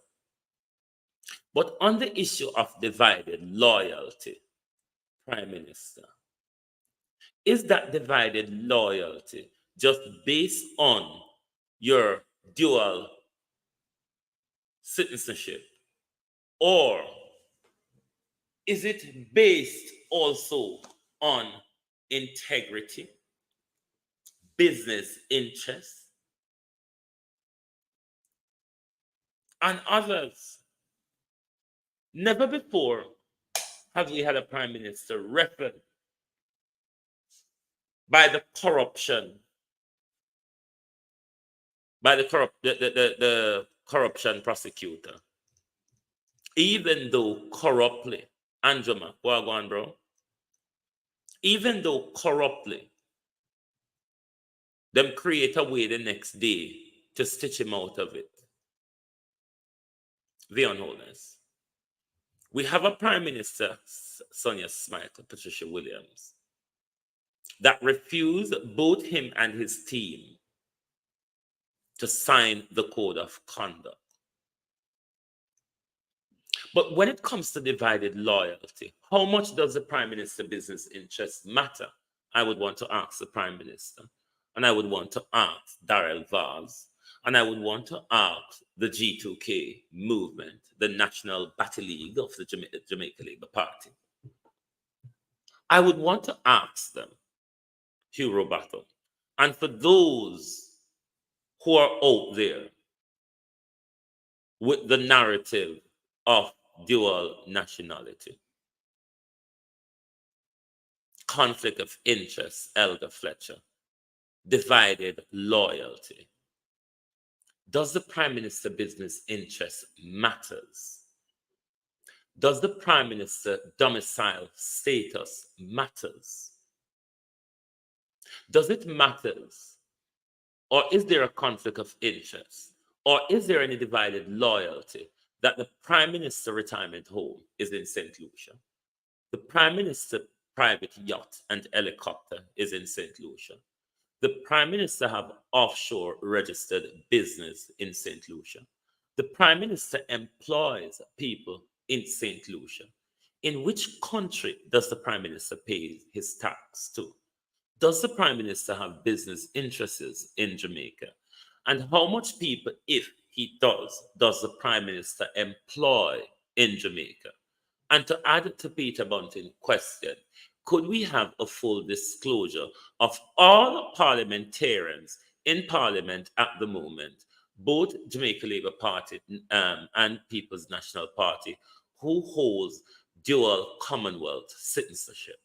But on the issue of divided loyalty, Prime Minister, is that divided loyalty just based on your dual citizenship, or is it based also on integrity, business interests, and others? Never before have we had a Prime Minister referred by the corruption, by the corruption prosecutor, even though corruptly. Anjoma, go on, bro. Even though corruptly them create a way the next day to stitch him out of it. The unholiness. We have a Prime Minister, Sonia Smith, Patricia Williams, that refused both him and his team to sign the code of conduct. But when it comes to divided loyalty, how much does the Prime Minister business interest matter? I would want to ask the Prime Minister, and I would want to ask Darrell Vaz, and I would want to ask the G2K movement, the National Battle League of the Jamaica Labour Party. I would want to ask them, Hugh Robatto, and for those who are out there with the narrative of dual nationality, conflict of interest, Elder Fletcher, divided loyalty. Does the Prime Minister business interest matters? Does the Prime Minister domicile status matters? Does it matters? Or is there a conflict of interest? Or is there any divided loyalty that the Prime Minister retirement home is in St. Lucia? The Prime Minister private yacht and helicopter is in St. Lucia. The Prime Minister have offshore registered business in St. Lucia. The Prime Minister employs people in St. Lucia. In which country does the Prime Minister pay his tax to? Does the Prime Minister have business interests in Jamaica? And how much people, if he does the Prime Minister employ in Jamaica? And to add to Peter Bunting's question, could we have a full disclosure of all parliamentarians in Parliament at the moment, both Jamaica Labour Party and People's National Party, who holds dual Commonwealth citizenship?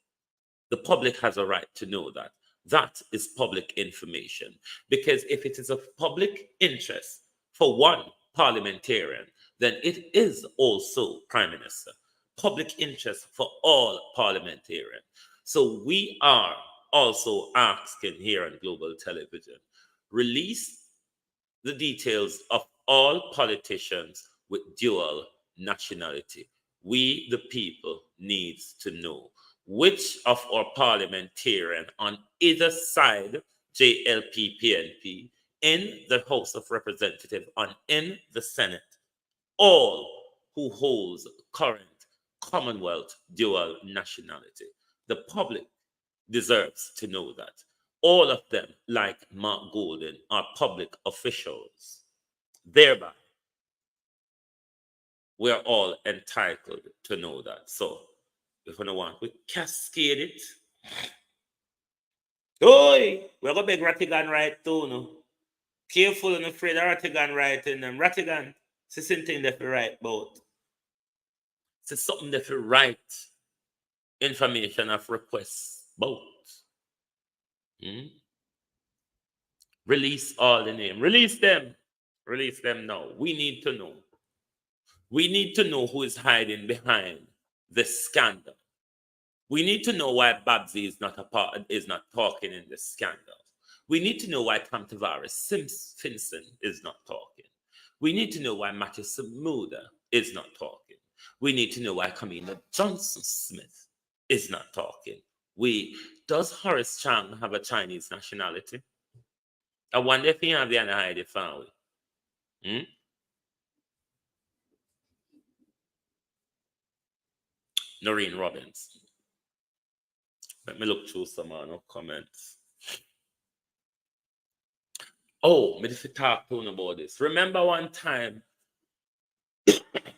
The public has a right to know that. That is public information. Because if it is of public interest for one parliamentarian, then it is also Prime Minister. Public interest for all parliamentarians. So we are also asking here on Global Television, release the details of all politicians with dual nationality. We, the people, needs to know which of our parliamentarians on either side, JLP, PNP, in the House of Representatives and in the Senate, all who holds current Commonwealth dual nationality. The public deserves to know that. All of them, like Mark Golden, are public officials. Thereby, we're all entitled to know that. So, if we don't want, we cascade it. Oi, we're going to beg Rattigan right too, no? Careful and afraid of Rattigan right in them. Rattigan, see something that we write about. See something that we write information of requests about. Release all the name. Release them. Release them now. We need to know. We need to know who is hiding behind this scandal. We need to know why Babsy is not talking in this scandal. We need to know why Tom Tavares Simpson is not talking. We need to know why Matthew Samuda is not talking. We need to know why Camilla Johnson Smith is not talking. Does Horace Chang have a Chinese nationality? I wonder if he have the Anahide family. Noreen Robbins. Let me look through some comments. Oh, me just talk to you about this. Remember one time,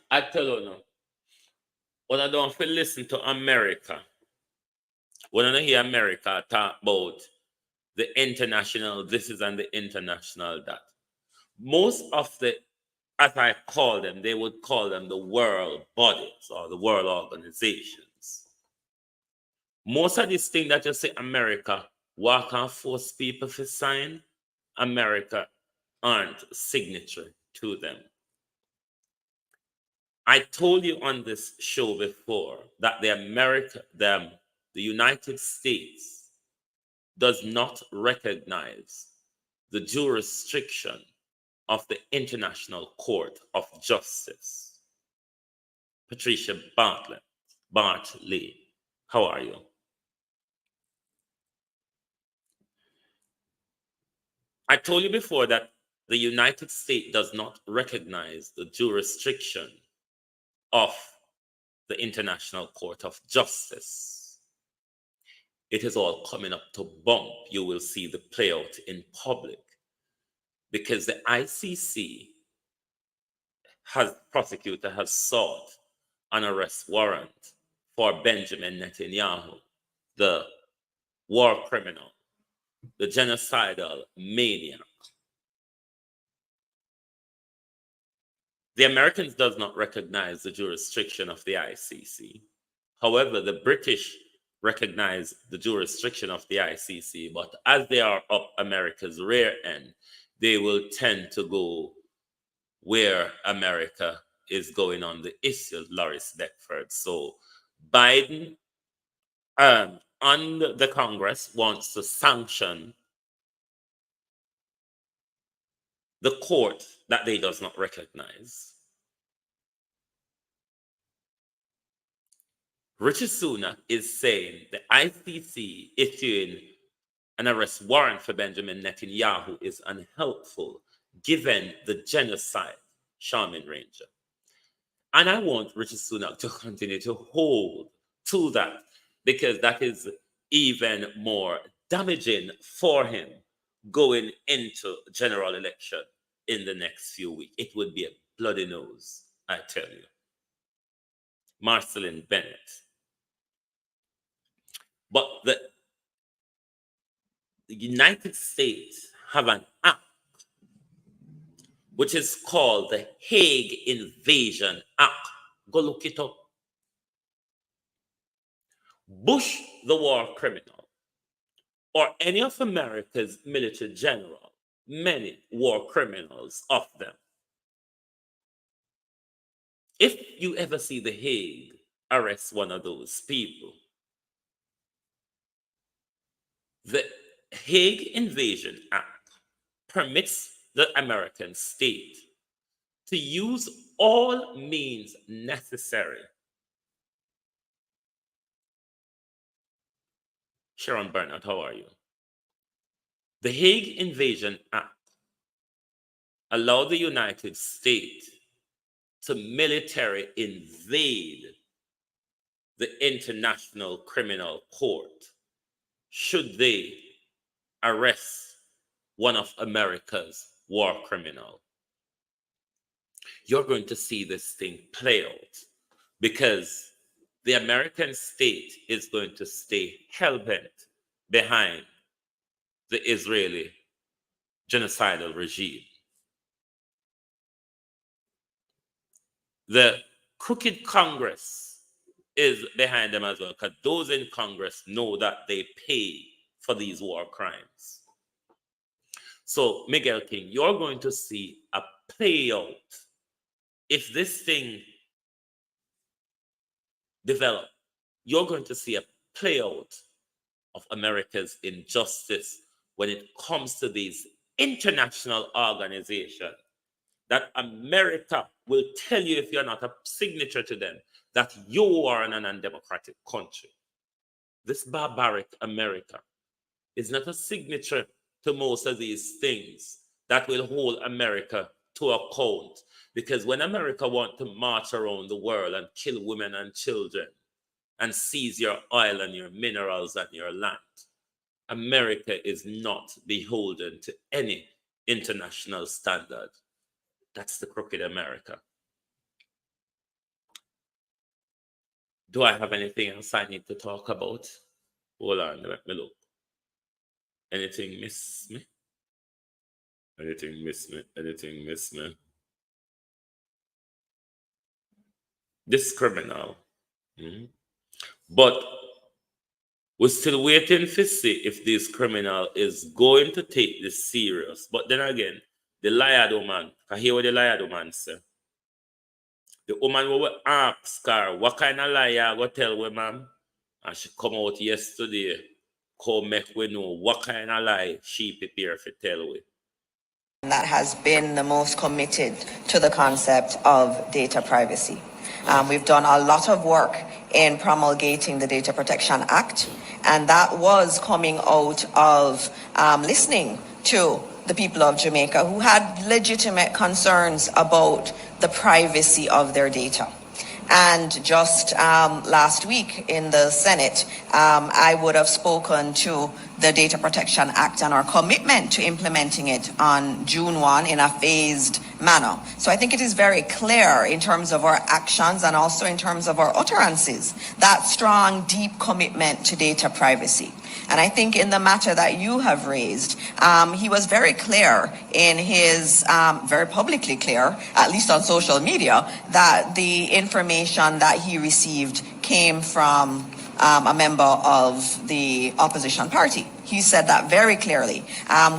I tell you now, when I don't feel listen to America, when I hear America talk about the international this is and the international that, most of the, as I call them, they would call them the world bodies or the world organizations. Most of these things that you say America, walk and force people to sign, America aren't signatory to them. I told you on this show before that the United States does not recognize the jurisdiction of the International Court of Justice. Patricia Bartley, how are you? I told you before that the United States does not recognize the jurisdiction of the International Court of Justice. It is all coming up to bump. You will see the play out in public because the ICC prosecutor has sought an arrest warrant for Benjamin Netanyahu, the war criminal, the genocidal maniac. The Americans does not recognize the jurisdiction of the ICC. However, the British recognize the jurisdiction of the ICC, but as they are up America's rear end, they will tend to go where America is going on the issue, Lawrence Beckford. So Biden and the Congress wants to sanction the court that they does not recognize. Richard Sunak is saying the ICC issuing an arrest warrant for Benjamin Netanyahu is unhelpful given the genocide, Charmin Ranger. And I want Richard Sunak to continue to hold to that because that is even more damaging for him going into general election in the next few weeks. It would be a bloody nose, I tell you. Marceline Bennett. But the United States have an act which is called the Hague Invasion Act. Go look it up. Bush, the war criminal, or any of America's military general, many war criminals of them. If you ever see the Hague arrest one of those people, the Hague Invasion Act permits the American state to use all means necessary. Sharon Bernard, how are you? The Hague Invasion Act allowed the United States to militarily invade the International Criminal Court should they arrest one of America's war criminals. You're going to see this thing play out because the American state is going to stay hell-bent behind the Israeli genocidal regime. The crooked Congress is behind them as well, because those in Congress know that they pay for these war crimes. So, Miguel King, you're going to see a play out. If this thing develops, you're going to see a play out of America's injustice when it comes to these international organizations that America will tell you, if you're not a signature to them, that you are in an undemocratic country. This barbaric America is not a signature to most of these things that will hold America to account. Because when America wants to march around the world and kill women and children and seize your oil and your minerals and your land, America is not beholden to any international standard. That's the crooked America. Do I have anything else I need to talk about? Hold on, let me look. Anything miss me? Anything miss me? Anything miss me? This criminal. But we're still waiting to see if this criminal is going to take this serious. But then again, the liar woman, I hear what the liar woman say. The woman will ask her, what kind of lie I go tell we, ma'am? And she come out yesterday, come make we know what kind of lie she prepare to tell we. that has been the most committed to the concept of data privacy. We've done a lot of work in promulgating the Data Protection Act, and that was coming out of listening to the people of Jamaica who had legitimate concerns about the privacy of their data. And just last week in the Senate, I would have spoken to the Data Protection Act and our commitment to implementing it on June 1 in a phased manner. So I think it is very clear in terms of our actions and also in terms of our utterances, that strong, deep commitment to data privacy. And I think in the matter that you have raised, he was very clear in his, very publicly clear, at least on social media, that the information that he received came from a member of the opposition party. He said that very clearly.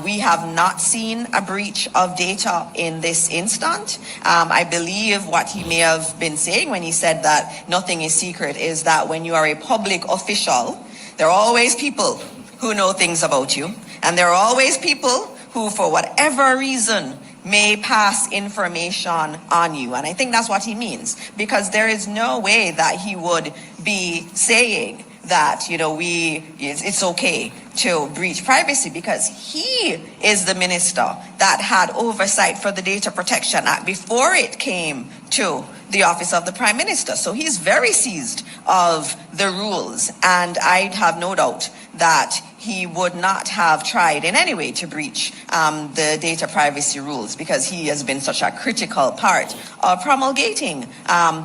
We have not seen a breach of data in this instant. I believe what he may have been saying when he said that nothing is secret is that when you are a public official, there are always people who know things about you, and there are always people who, for whatever reason, may pass information on you. And I think that's what he means, because there is no way that he would be saying that, you know, it's okay to breach privacy, because he is the minister that had oversight for the Data Protection Act before it came to the office of the Prime Minister. So he's very seized of the rules, and I have no doubt that he would not have tried in any way to breach the data privacy rules, because he has been such a critical part of promulgating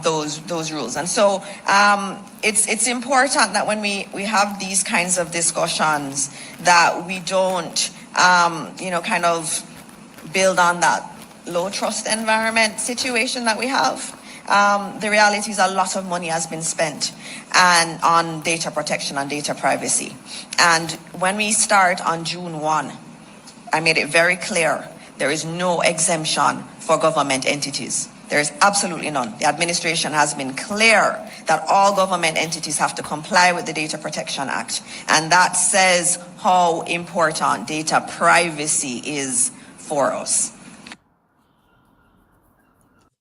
those rules. And so it's important that when we have these kinds of discussions, that we don't, kind of build on that low trust environment situation that we have. The reality is a lot of money has been spent and on data protection and data privacy. And when we start on June 1, I made it very clear there is no exemption for government entities. There is absolutely none. The administration has been clear that all government entities have to comply with the Data Protection Act. And that says how important data privacy is for us.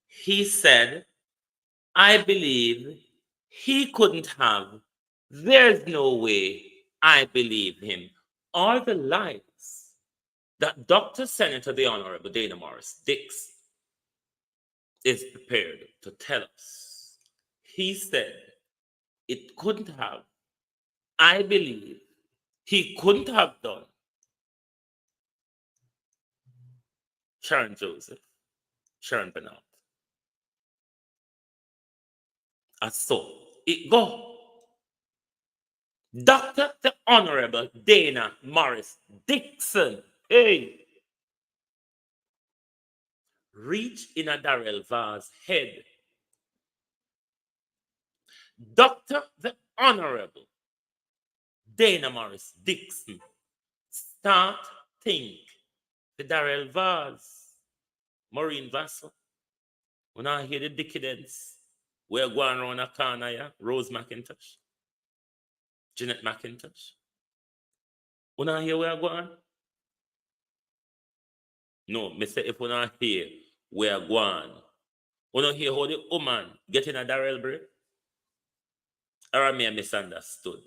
He said, I believe he couldn't have. There's no way I believe him. All the lies that Dr. Senator the Honorable Dana Morris Dix is prepared to tell us. He said it couldn't have. I believe he couldn't have done. Sharon Joseph, Sharon Bernard. And so it go. Dr. the Honorable Dana Morris Dixon, hey, reach in a Darrell Vaz head. Dr. the Honorable Dana Morris Dixon start think the Darrell Vaz, Maureen Vassell. When I hear the decadence, we're going around a corner, yeah? Rose McIntosh, Jeanette McIntosh. When I hear we're going, no, me say if we not hear we're going, we don't hear how the woman get in a Darrell break, or I may have misunderstood.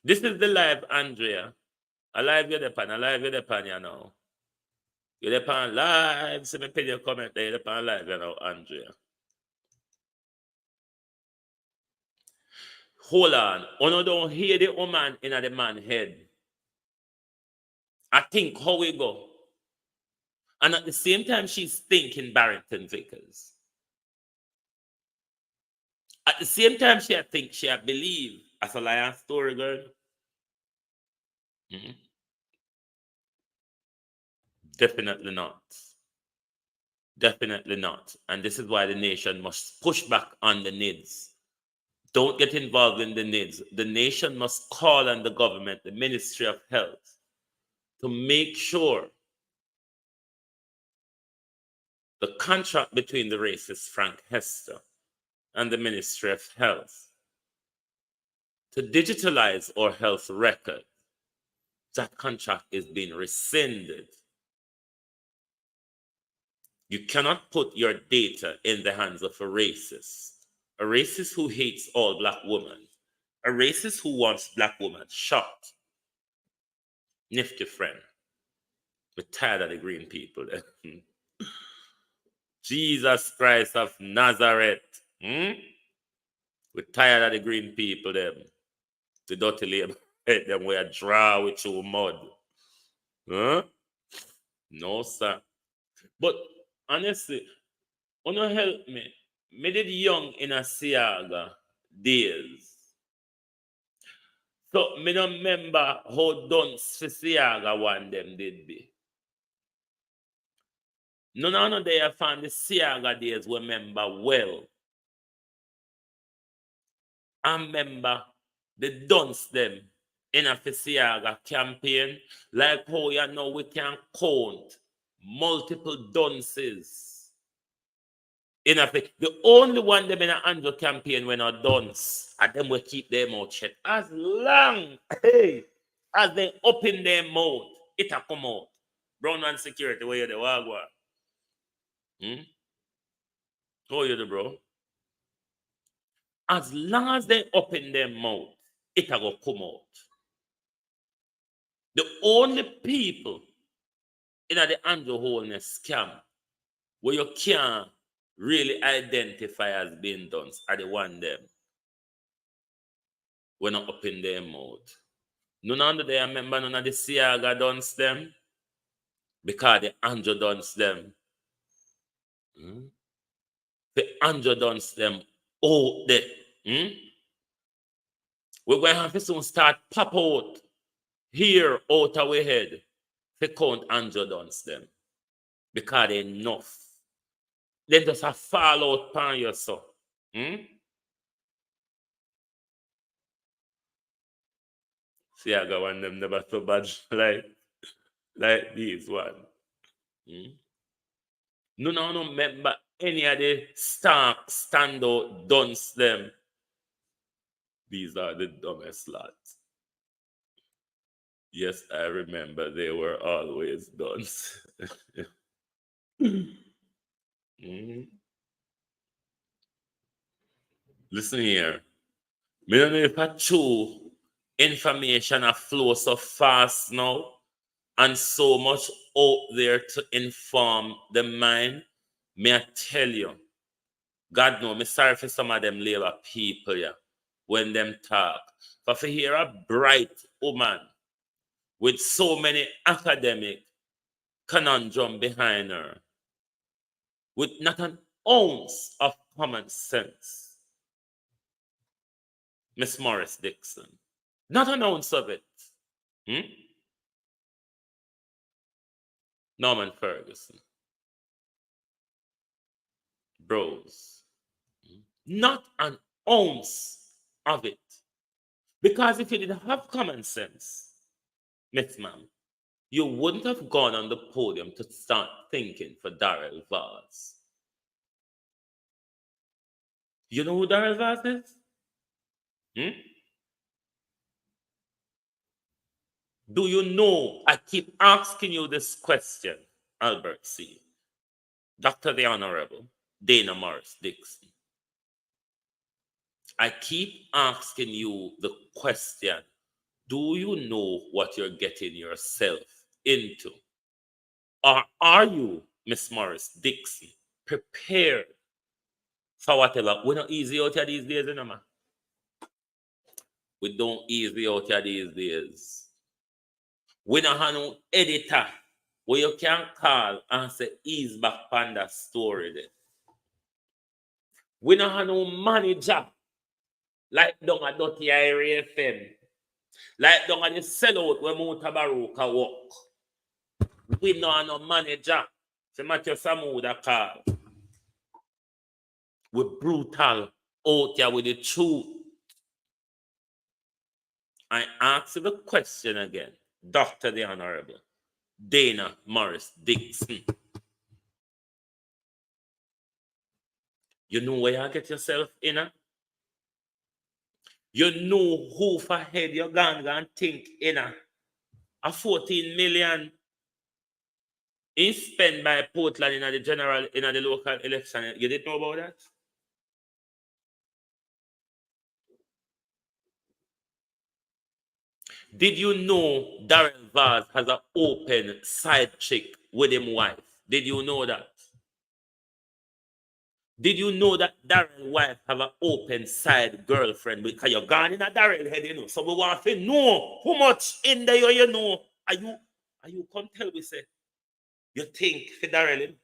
This is the live, Andrea. A live you're the pan, you know. You're the pan live. See me pin your comment there, you're the pan live, you know, Andrea. Hold on. You don't hear the woman in the man head. I think how we go. And at the same time, she's thinking Barrington Vickers. At the same time, she believe as a lion story girl. Mm-hmm. Definitely not. Definitely not. And this is why the nation must push back on the NIDS. Don't get involved in the NIDS. The nation must call on the government, the Ministry of Health, to make sure the contract between the racist Frank Hester and the Ministry of Health to digitalize our health record, that contract is being rescinded. You cannot put your data in the hands of a racist who hates all black women, a racist who wants black women shot. Nifty friend. We're tired of the green people. Jesus Christ of Nazareth. We're tired of the green people, them. The dirty labor. Them we are draw with your mud. Huh? No, sir. But honestly, wanna help me? Me did young in a Siaga days. So me don't remember how dunce for Siaga one them did be. None of them found the Siaga days we remember well. I remember the dunce them in a Siaga campaign, like how you know we can count multiple dunces. In a the only one them in an Andrew campaign when are dunce, and them will keep their mouth shut. As long as they open their mouth, it'll come out. Brown man security, where you the wagwa? How you the bro? As long as they open their mouth, it'll go come out. The only people in the Andrew Holness scam where you can't really identify as being done are the one them when not open their mouth. None of them remember none of the Siaga dons them because the Andrew dons them. The Andrew dons them out there. We're going to have to soon start pop out here out of our head to count Andrew dons them because they're enough. Then just a fall out upon you, so. See, I got one them never so bad like these one. No remember any of the stark standout dunce them. These are the dumbest lads. Yes, I remember they were always dunce. Listen here. I don't know if I true information flow so fast now and so much out there to inform the mind. May I tell you, God know, me sorry for some of them labor people, yeah, when them talk. But for hear a bright woman with so many academic conundrum behind her, with not an ounce of common sense, Miss Morris Dixon. Not an ounce of it. Norman Ferguson. Bros. Not an ounce of it. Because if you didn't have common sense, Miss Ma'am, you wouldn't have gone on the podium to start thinking for Darrell Vaz. You know who Darrell Vaz is? Do you know? I keep asking you this question, Albert C. Dr. the Honorable Dana Morris Dixon. I keep asking you the question, do you know what you're getting yourself into? Or are you, Miss Morris Dixon, prepared for whatever? We're not easy out here these days, you know, man. We don't easy out here these days. We don't have no editor where you can call and say, ease back on that story there. We don't have no manager like down at Dirty Area FM, like down at the sellout where Mutabaruka walk. We don't have no manager. So Matthew Samuda call. We're brutal out here with the truth. I ask you the question again, Dr. the Honorable Dana Morris Dixon. You know where you get yourself in? You know who for head you're going to think in a 14 million is spent by Portland in the general, in the local election. You didn't know about that? Did you know Darrell Vaz has an open side chick with him wife? Did you know that? Did you know that Darrell wife have an open side girlfriend? Because you're gone in a Darrell head, you know. So we want to know how much in there you know. Are you come tell we say you think for Darrell? You know?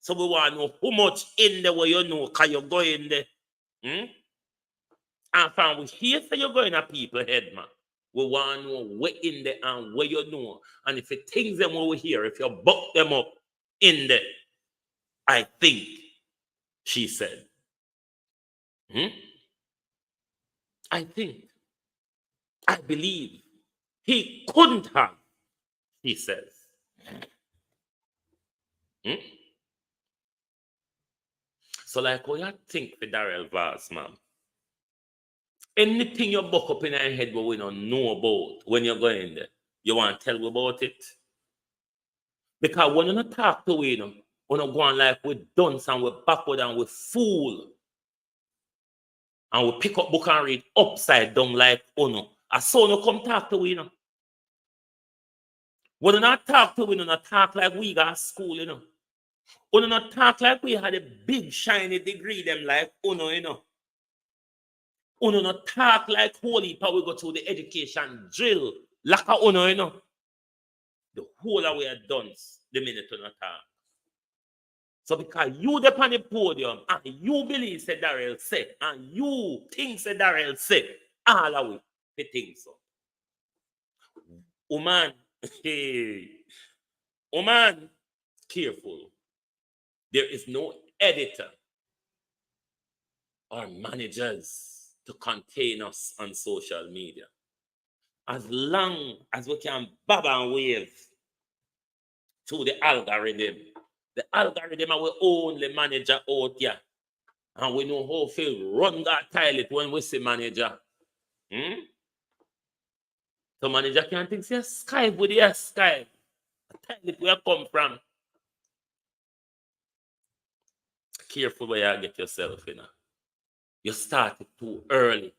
So we want to know how much in there where you know because you go in there. And from we hear say you're going at people head, man. We want to know where in there and where you know. And if it things them over here, if you buck them up in there, I think, she said. I think. I believe. He couldn't have, he says. So like what you think for Darrell Vaz, man? Anything you buck up in your head but we don't know about when you're going there, you want to tell me about it? Because when you not talk to we, you know, we not go on like we dunce and we backward and we fool. And we pick up book and read upside down like uno. As soon as you come talk to we, you know. When you not talk to we, you not talk like we got school, you know. When you not talk like we had a big shiny degree them like uno, you know. Uno not talk like holy power we go to the education drill like a uno, you know. The whole of we are done the minute you not talk. So because you dep on the podium and you believe say Darrell say and you think say Darrell say, all of we think so. Woman, hey, woman, careful. There is no editor or managers to contain us on social media. As long as we can bob and wave to the algorithm will only manager out here. And we know how to run that toilet when we see manager. So manager can't think, say, Skype with the Skype. A toilet where come from. Careful where you get yourself, you know. You started too early.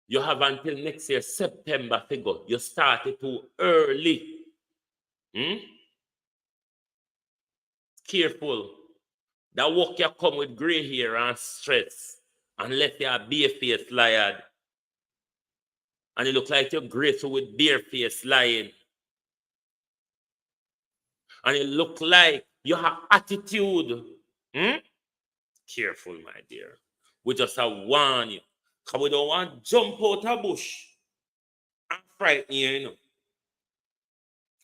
You have until next year, September figure. You started too early. Careful. That work you come with gray hair and stress and let your bare face lied. And it look like you're grateful with bare face lying. And it look like you have attitude. Careful, my dear. We just have warn you. Because we don't want to jump out of bush and frighten you, you know.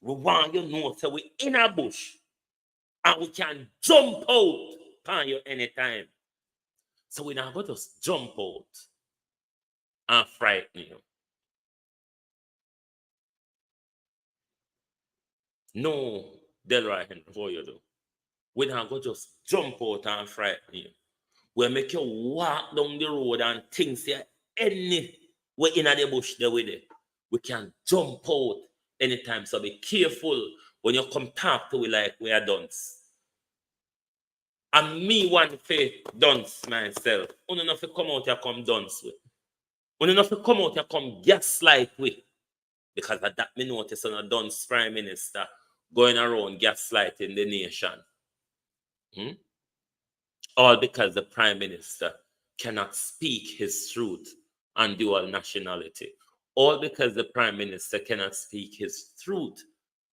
We want you to know that we're in a bush and we can jump out on you anytime. So we're not going to just jump out and frighten you. No, Delroy, how you do? We're not going to just jump out and frighten you. We'll make you walk down the road and things there anywhere in the bush there with it. We can jump out anytime. So be careful when you come talk to we like we are dunce. And me want to dunce myself. You don't have to come out here come dunce with. You don't have to come out here come gaslight with. Because of that me notice on a dunce prime minister going around gaslighting the nation. All because the prime minister cannot speak his truth on dual nationality. All because the prime minister cannot speak his truth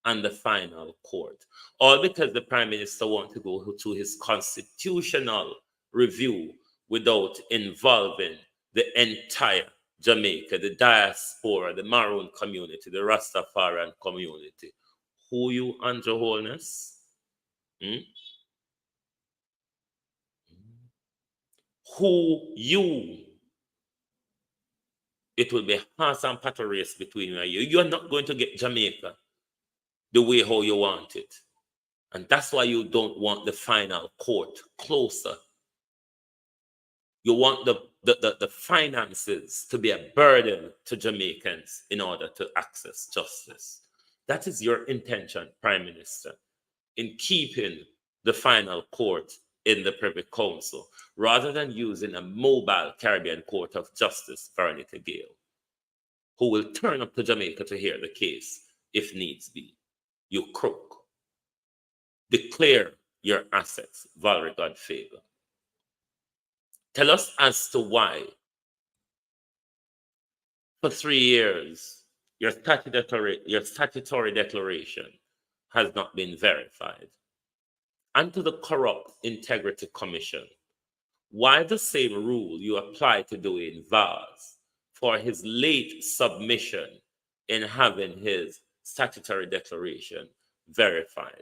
on the final court. All because the prime minister wants to go to his constitutional review without involving the entire Jamaica, the diaspora, the Maroon community, the Rastafarian community. Who you, Andrew Holness? Who you? It will be horse and patter race between you and you. You're not going to get Jamaica the way how you want it. And that's why you don't want the final court closer. You want the the finances to be a burden to Jamaicans in order to access justice. That is your intention, Prime Minister, in keeping the final court in the Privy Council, rather than using a mobile Caribbean Court of Justice, Veronica Gale, who will turn up to Jamaica to hear the case if needs be. You crook. Declare your assets, Valerie Godfavor. Tell us as to why, for 3 years, your statutory declaration has not been verified. And to the Corrupt Integrity Commission, why the same rule you apply to Dwayne Vaz for his late submission in having his statutory declaration verified?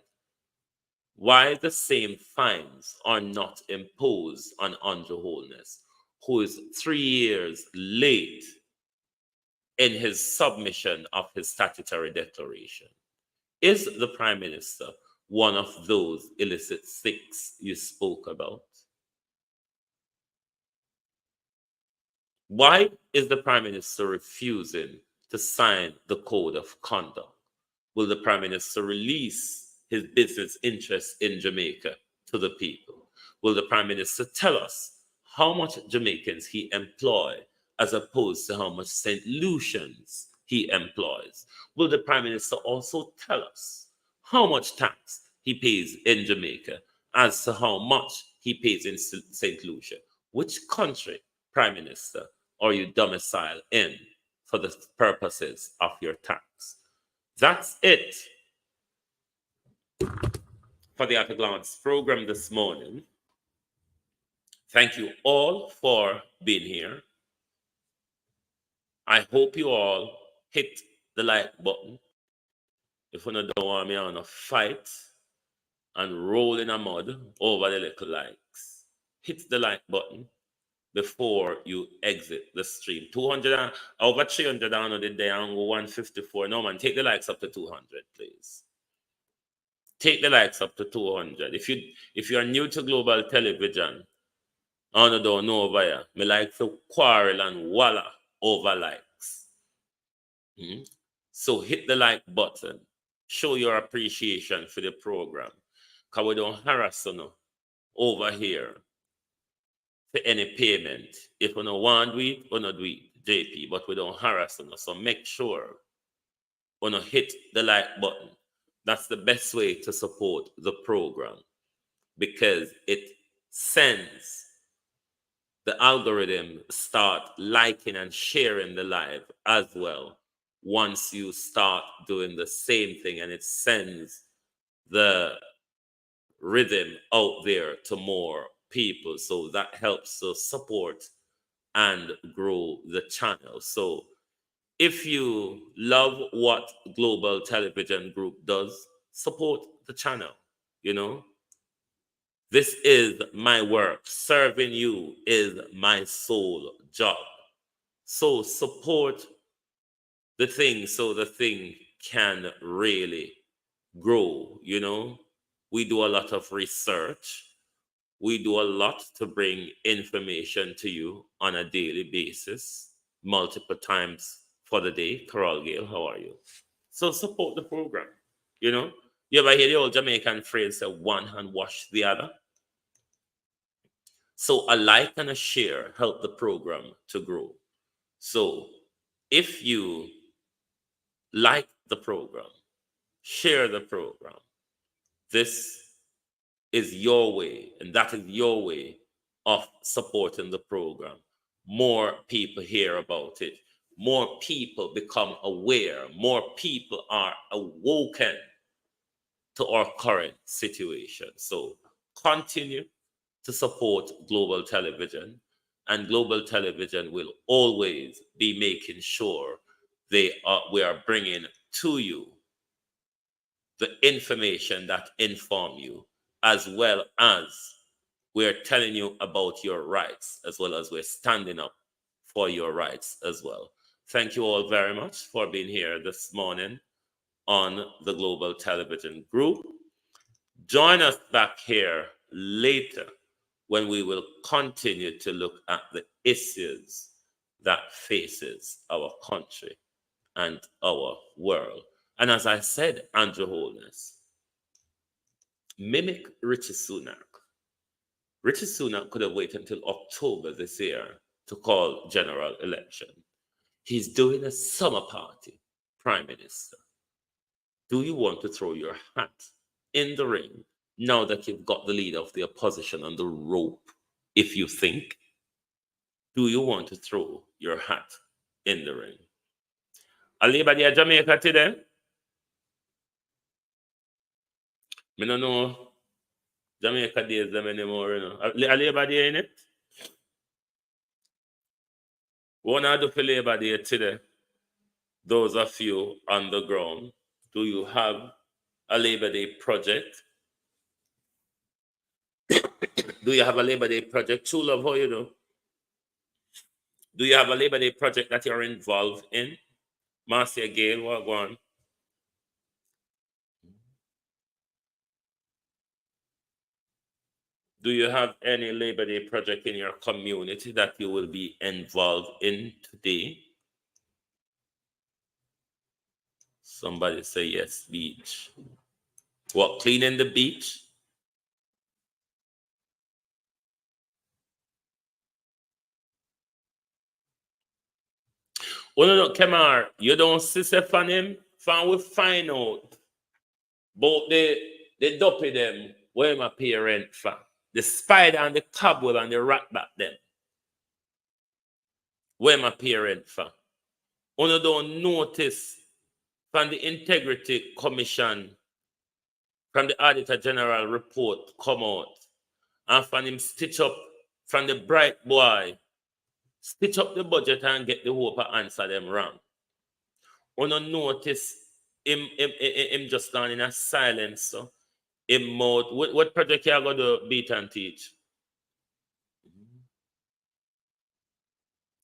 Why the same fines are not imposed on Andrew Holness, who is 3 years late in his submission of his statutory declaration? Is the Prime Minister one of those illicit six you spoke about? Why is the Prime Minister refusing to sign the Code of Conduct? Will the Prime Minister release his business interests in Jamaica to the people? Will the Prime Minister tell us how much Jamaicans he employs as opposed to how much St. Lucians he employs? Will the Prime Minister also tell us how much tax he pays in Jamaica as to how much he pays in St. Lucia? Which country, Prime Minister, are you domiciled in for the purposes of your tax? That's it for the At a Glance program this morning. Thank you all for being here. I hope you all hit the like button. If you don't want me on a fight and roll in a mud over the little likes, hit the like button before you exit the stream. 200 over 300 on the day and 154. No man, take the likes up to 200, please. Take the likes up to 200. If you are new to global television, I don't know over here. Me like to quarrel and walla over likes. So hit the like button. Show your appreciation for the program. Because we don't harass you over here for any payment. If we don't want to do it, we don't do it, JP, but we don't harass you. So make sure we hit the like button. That's the best way to support the program, because it sends the algorithm start liking and sharing the live as well once you start doing the same thing, and it sends the rhythm out there to more people. So that helps to support and grow the channel. So if you love what Global Television Group does, support the channel. This is my work. Serving you is my sole job. So support the thing so the thing can really grow. We do a lot of research. We do a lot to bring information to you on a daily basis, multiple times for the day. Carol Gale, how are you? So support the program. You ever hear the old Jamaican phrase, say, one hand wash the other? So a like and a share help the program to grow. So if you like the program, share the program, this is your way, and that is your way of supporting the program. More people hear about it. More people become aware. More people are awoken to our current situation. So continue to support Global Television, and Global Television will always be making sure we are bringing to you the information that inform you, as well as we're telling you about your rights, as well as we're standing up for your rights as well. Thank you all very much for being here this morning on the Global Television Group. Join us back here later when we will continue to look at the issues that faces our country and our world. And as I said, Andrew Holness, mimic Richie Sunak. Richie Sunak could have waited until October this year to call general election. He's doing a summer party, Prime Minister. Do you want to throw your hat in the ring now that you've got the leader of the opposition on the rope, if you think? Do you want to throw your hat in the ring? Anybody at Jamaica today? I don't know Jamaica days them anymore, you know. Are Labor Day in it? What I do for Labor Day today? Those of you on the ground, do you have a Labor Day project? Do you have a Labor Day project? True love, how you do? Do you have a Labor Day project that you're involved in? Marcia Gale, what go on? Do you have any Labor Day project in your community that you will be involved in today? Somebody say yes, beach. What, cleaning the beach? Oh no, Kemar, you don't see from him? Fan we find out. But the dopey them, where my parent from? The spider and the cobweb and the rat back them. Where my parent from? You don't notice from the Integrity Commission, from the Auditor General report come out, and from him stitch up from the bright boy, stitch up the budget and get the hope to answer them wrong. You don't notice him just gone in a silence, so him mouth. What project you going to beat and teach?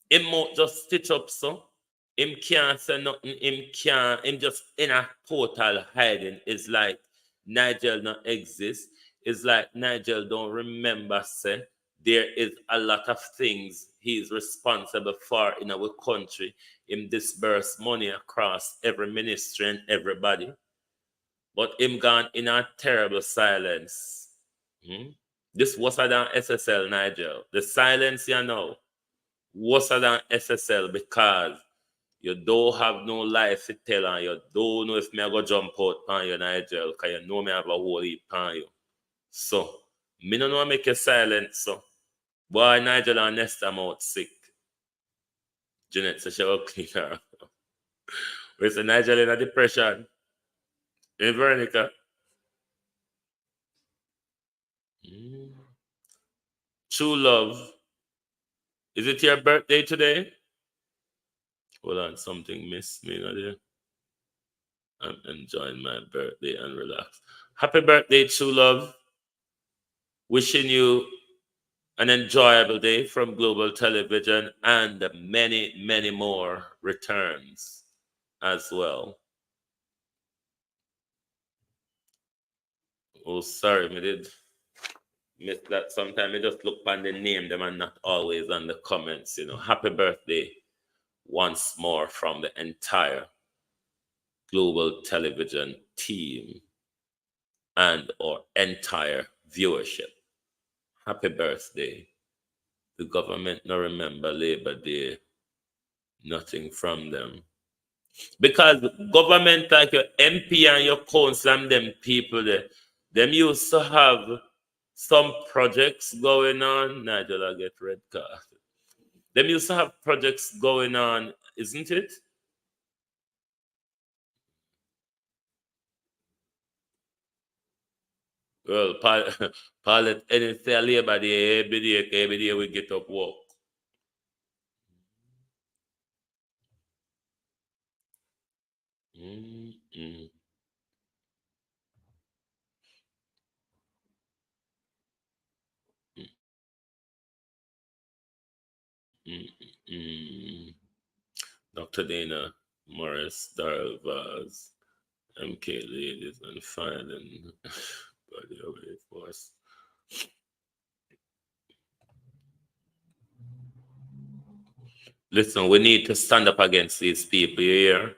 Him mouth just stitch up, so him can't say nothing. Him just in a total hiding. It's like Nigel not exist. It's like Nigel don't remember, say, there is a lot of things he's responsible for in our country. Him disburse money across every ministry and everybody. But him gone in a terrible silence. This was than SSL, Nigel. The silence you know was than SSL because you don't have no life to tell and you don't know if me go jump out on you, Nigel, because you know me have a whole heap on you. So, me don't know make you silent, so. Boy, Nigel and Nesta out sick. Jeanette says she will clean her. We say Nigel in a depression. In Veronica. True love. Is it your birthday today? Hold on, something missed me there. I'm enjoying my birthday and relax. Happy birthday, true love. Wishing you an enjoyable day from Global Television and many, many more returns as well. Oh, sorry, me did miss that. Sometimes I just look on the name them and not always on the comments, you know. Happy birthday once more from the entire Global Television team and our entire viewership. Happy birthday. The government no remember Labor Day. Nothing from them. Because government like your MP and your council and them people there, them used to have some projects going on. Nigel, I get red card. Them used to have projects going on, isn't it? Well, Pilot, anything Labor Day, every day we get up work. Dr. Dana Morris, Darrell Vaz, MK Ladies, and Filing Body Away Force. Listen, we need to stand up against these people here.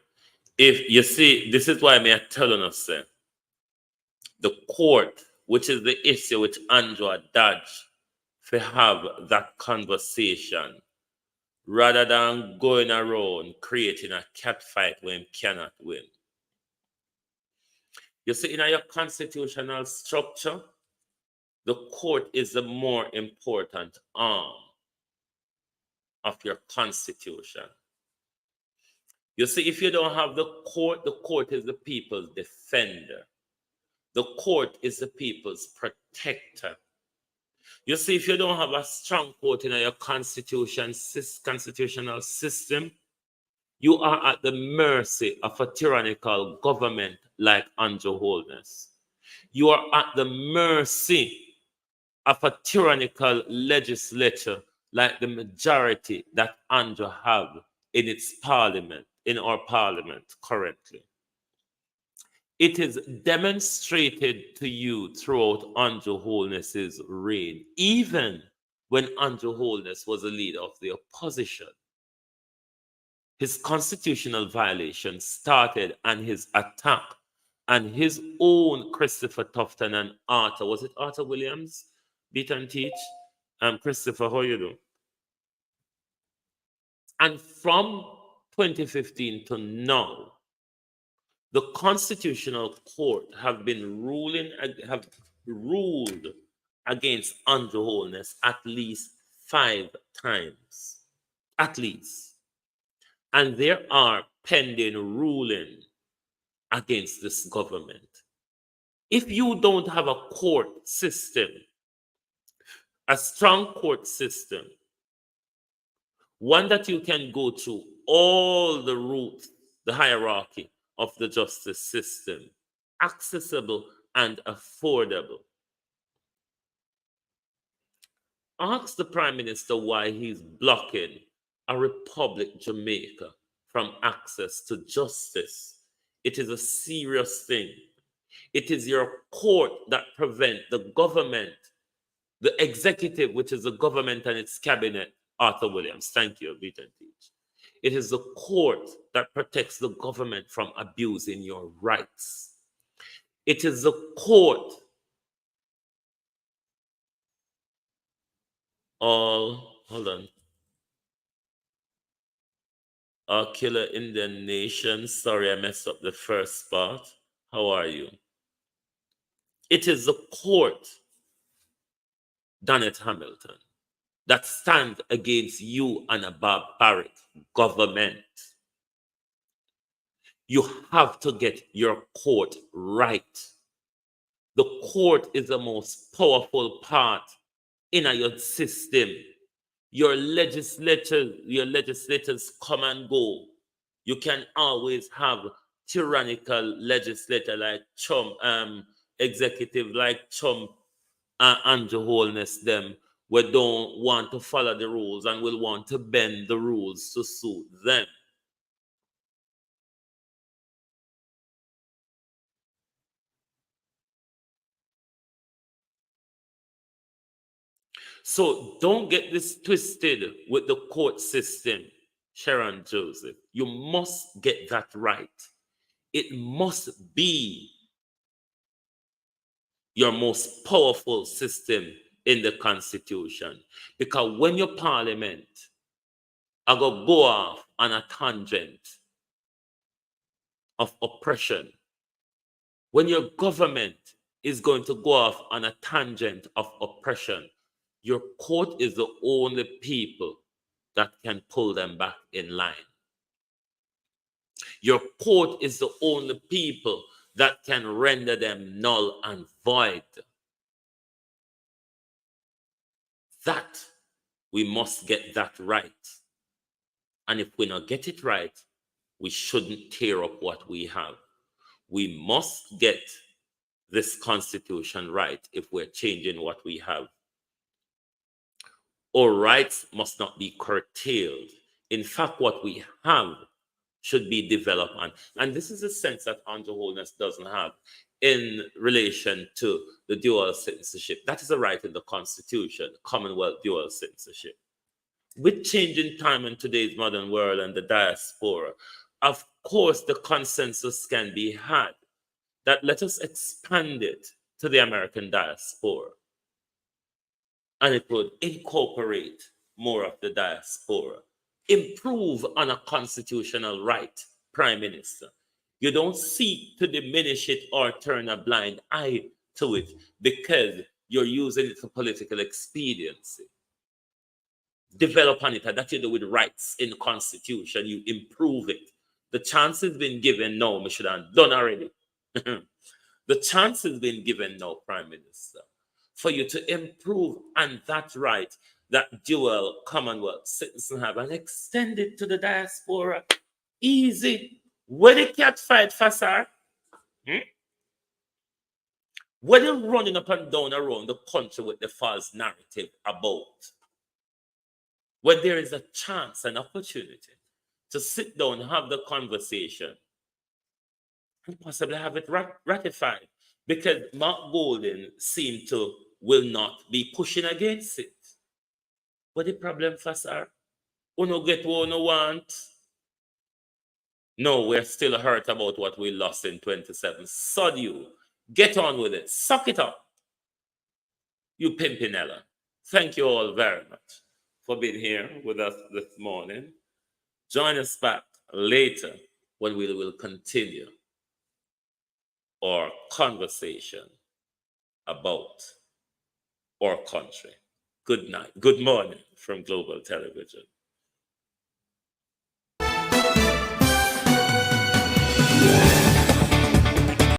If you see, this is why I'm telling us, sir, the court, which is the issue which Andrew Dodge, to have that conversation rather than going around creating a cat fight when cannot win. You see, in your constitutional structure, the court is the more important arm of your constitution. You see, if you don't have the court is the people's defender. The court is the people's protector. You see, if you don't have a strong court in your constitutional system, you are at the mercy of a tyrannical government like Andrew Holness. You are at the mercy of a tyrannical legislature like the majority that Andrew have in its parliament, in our parliament currently. It is demonstrated to you throughout Andrew Holness's reign, even when Andrew Holness was the leader of the opposition. His constitutional violation started and his attack and his own Christopher Tufton and Arthur, was it Arthur Williams? Beat and teach. Christopher, how you do? And from 2015 to now, the Constitutional Court have ruled against Andrew Holness at least 5 times. At least. And there are pending ruling against this government. If you don't have a court system, a strong court system, one that you can go through all the routes, the hierarchy of the justice system, accessible and affordable. Ask the Prime Minister why he's blocking a Republic Jamaica from access to justice. It is a serious thing. It is your court that prevent the government, the executive, which is the government and its cabinet. Arthur Williams, thank you, Beat and Teach. It is the court that protects the government from abusing your rights. It is the court. Hold on. Our killer Indian nation. Sorry, I messed up the first part. How are you? It is the court, Donnet Hamilton, that stand against you and a barbaric government. You have to get your court right. The court is the most powerful part in your system. Your legislators come and go. You can always have tyrannical legislator like Trump, executive like Trump, Andrew Holness, them, we don't want to follow the rules and will want to bend the rules to suit them. So don't get this twisted with the court system, Sharon Joseph. You must get that right. It must be your most powerful system in the Constitution. Because when your parliament are going to go off on a tangent of oppression, when your government is going to go off on a tangent of oppression, your court is the only people that can pull them back in line. Your court is the only people that can render them null and void. That, we must get that right. And if we not get it right, we shouldn't tear up what we have. We must get this Constitution right if we're changing what we have. Our rights must not be curtailed. In fact, what we have should be developed. And this is a sense that Andrew Holness doesn't have in relation to the dual citizenship. That is a right in the Constitution, Commonwealth dual citizenship. with changing time in today's modern world and the diaspora, of course, the consensus can be had that let us expand it to the American diaspora. And it would incorporate more of the diaspora, improve on a constitutional right, Prime Minister. You don't seek to diminish it or turn a blind eye to it because you're using it for political expediency. Develop on it, and that you do with rights in the Constitution. You improve it. The chance has been given now, we should have done already. The chance has been given now, Prime Minister, for you to improve on that right that dual Commonwealth citizens have and extend it to the diaspora. Easy. Where the cat fight for, sir? What are running up and down around the country with the false narrative about? When there is a chance and opportunity to sit down and have the conversation and possibly have it ratified, because Mark Golden seemed to will not be pushing against it. What the problem for, sir? Uno get what uno want? No, we're still hurt about what we lost in 27. Sod you. Get on with it. Suck it up. You Pimpinella. Thank you all very much for being here with us this morning. Join us back later when we will continue our conversation about our country. Good night. Good morning from Global Television.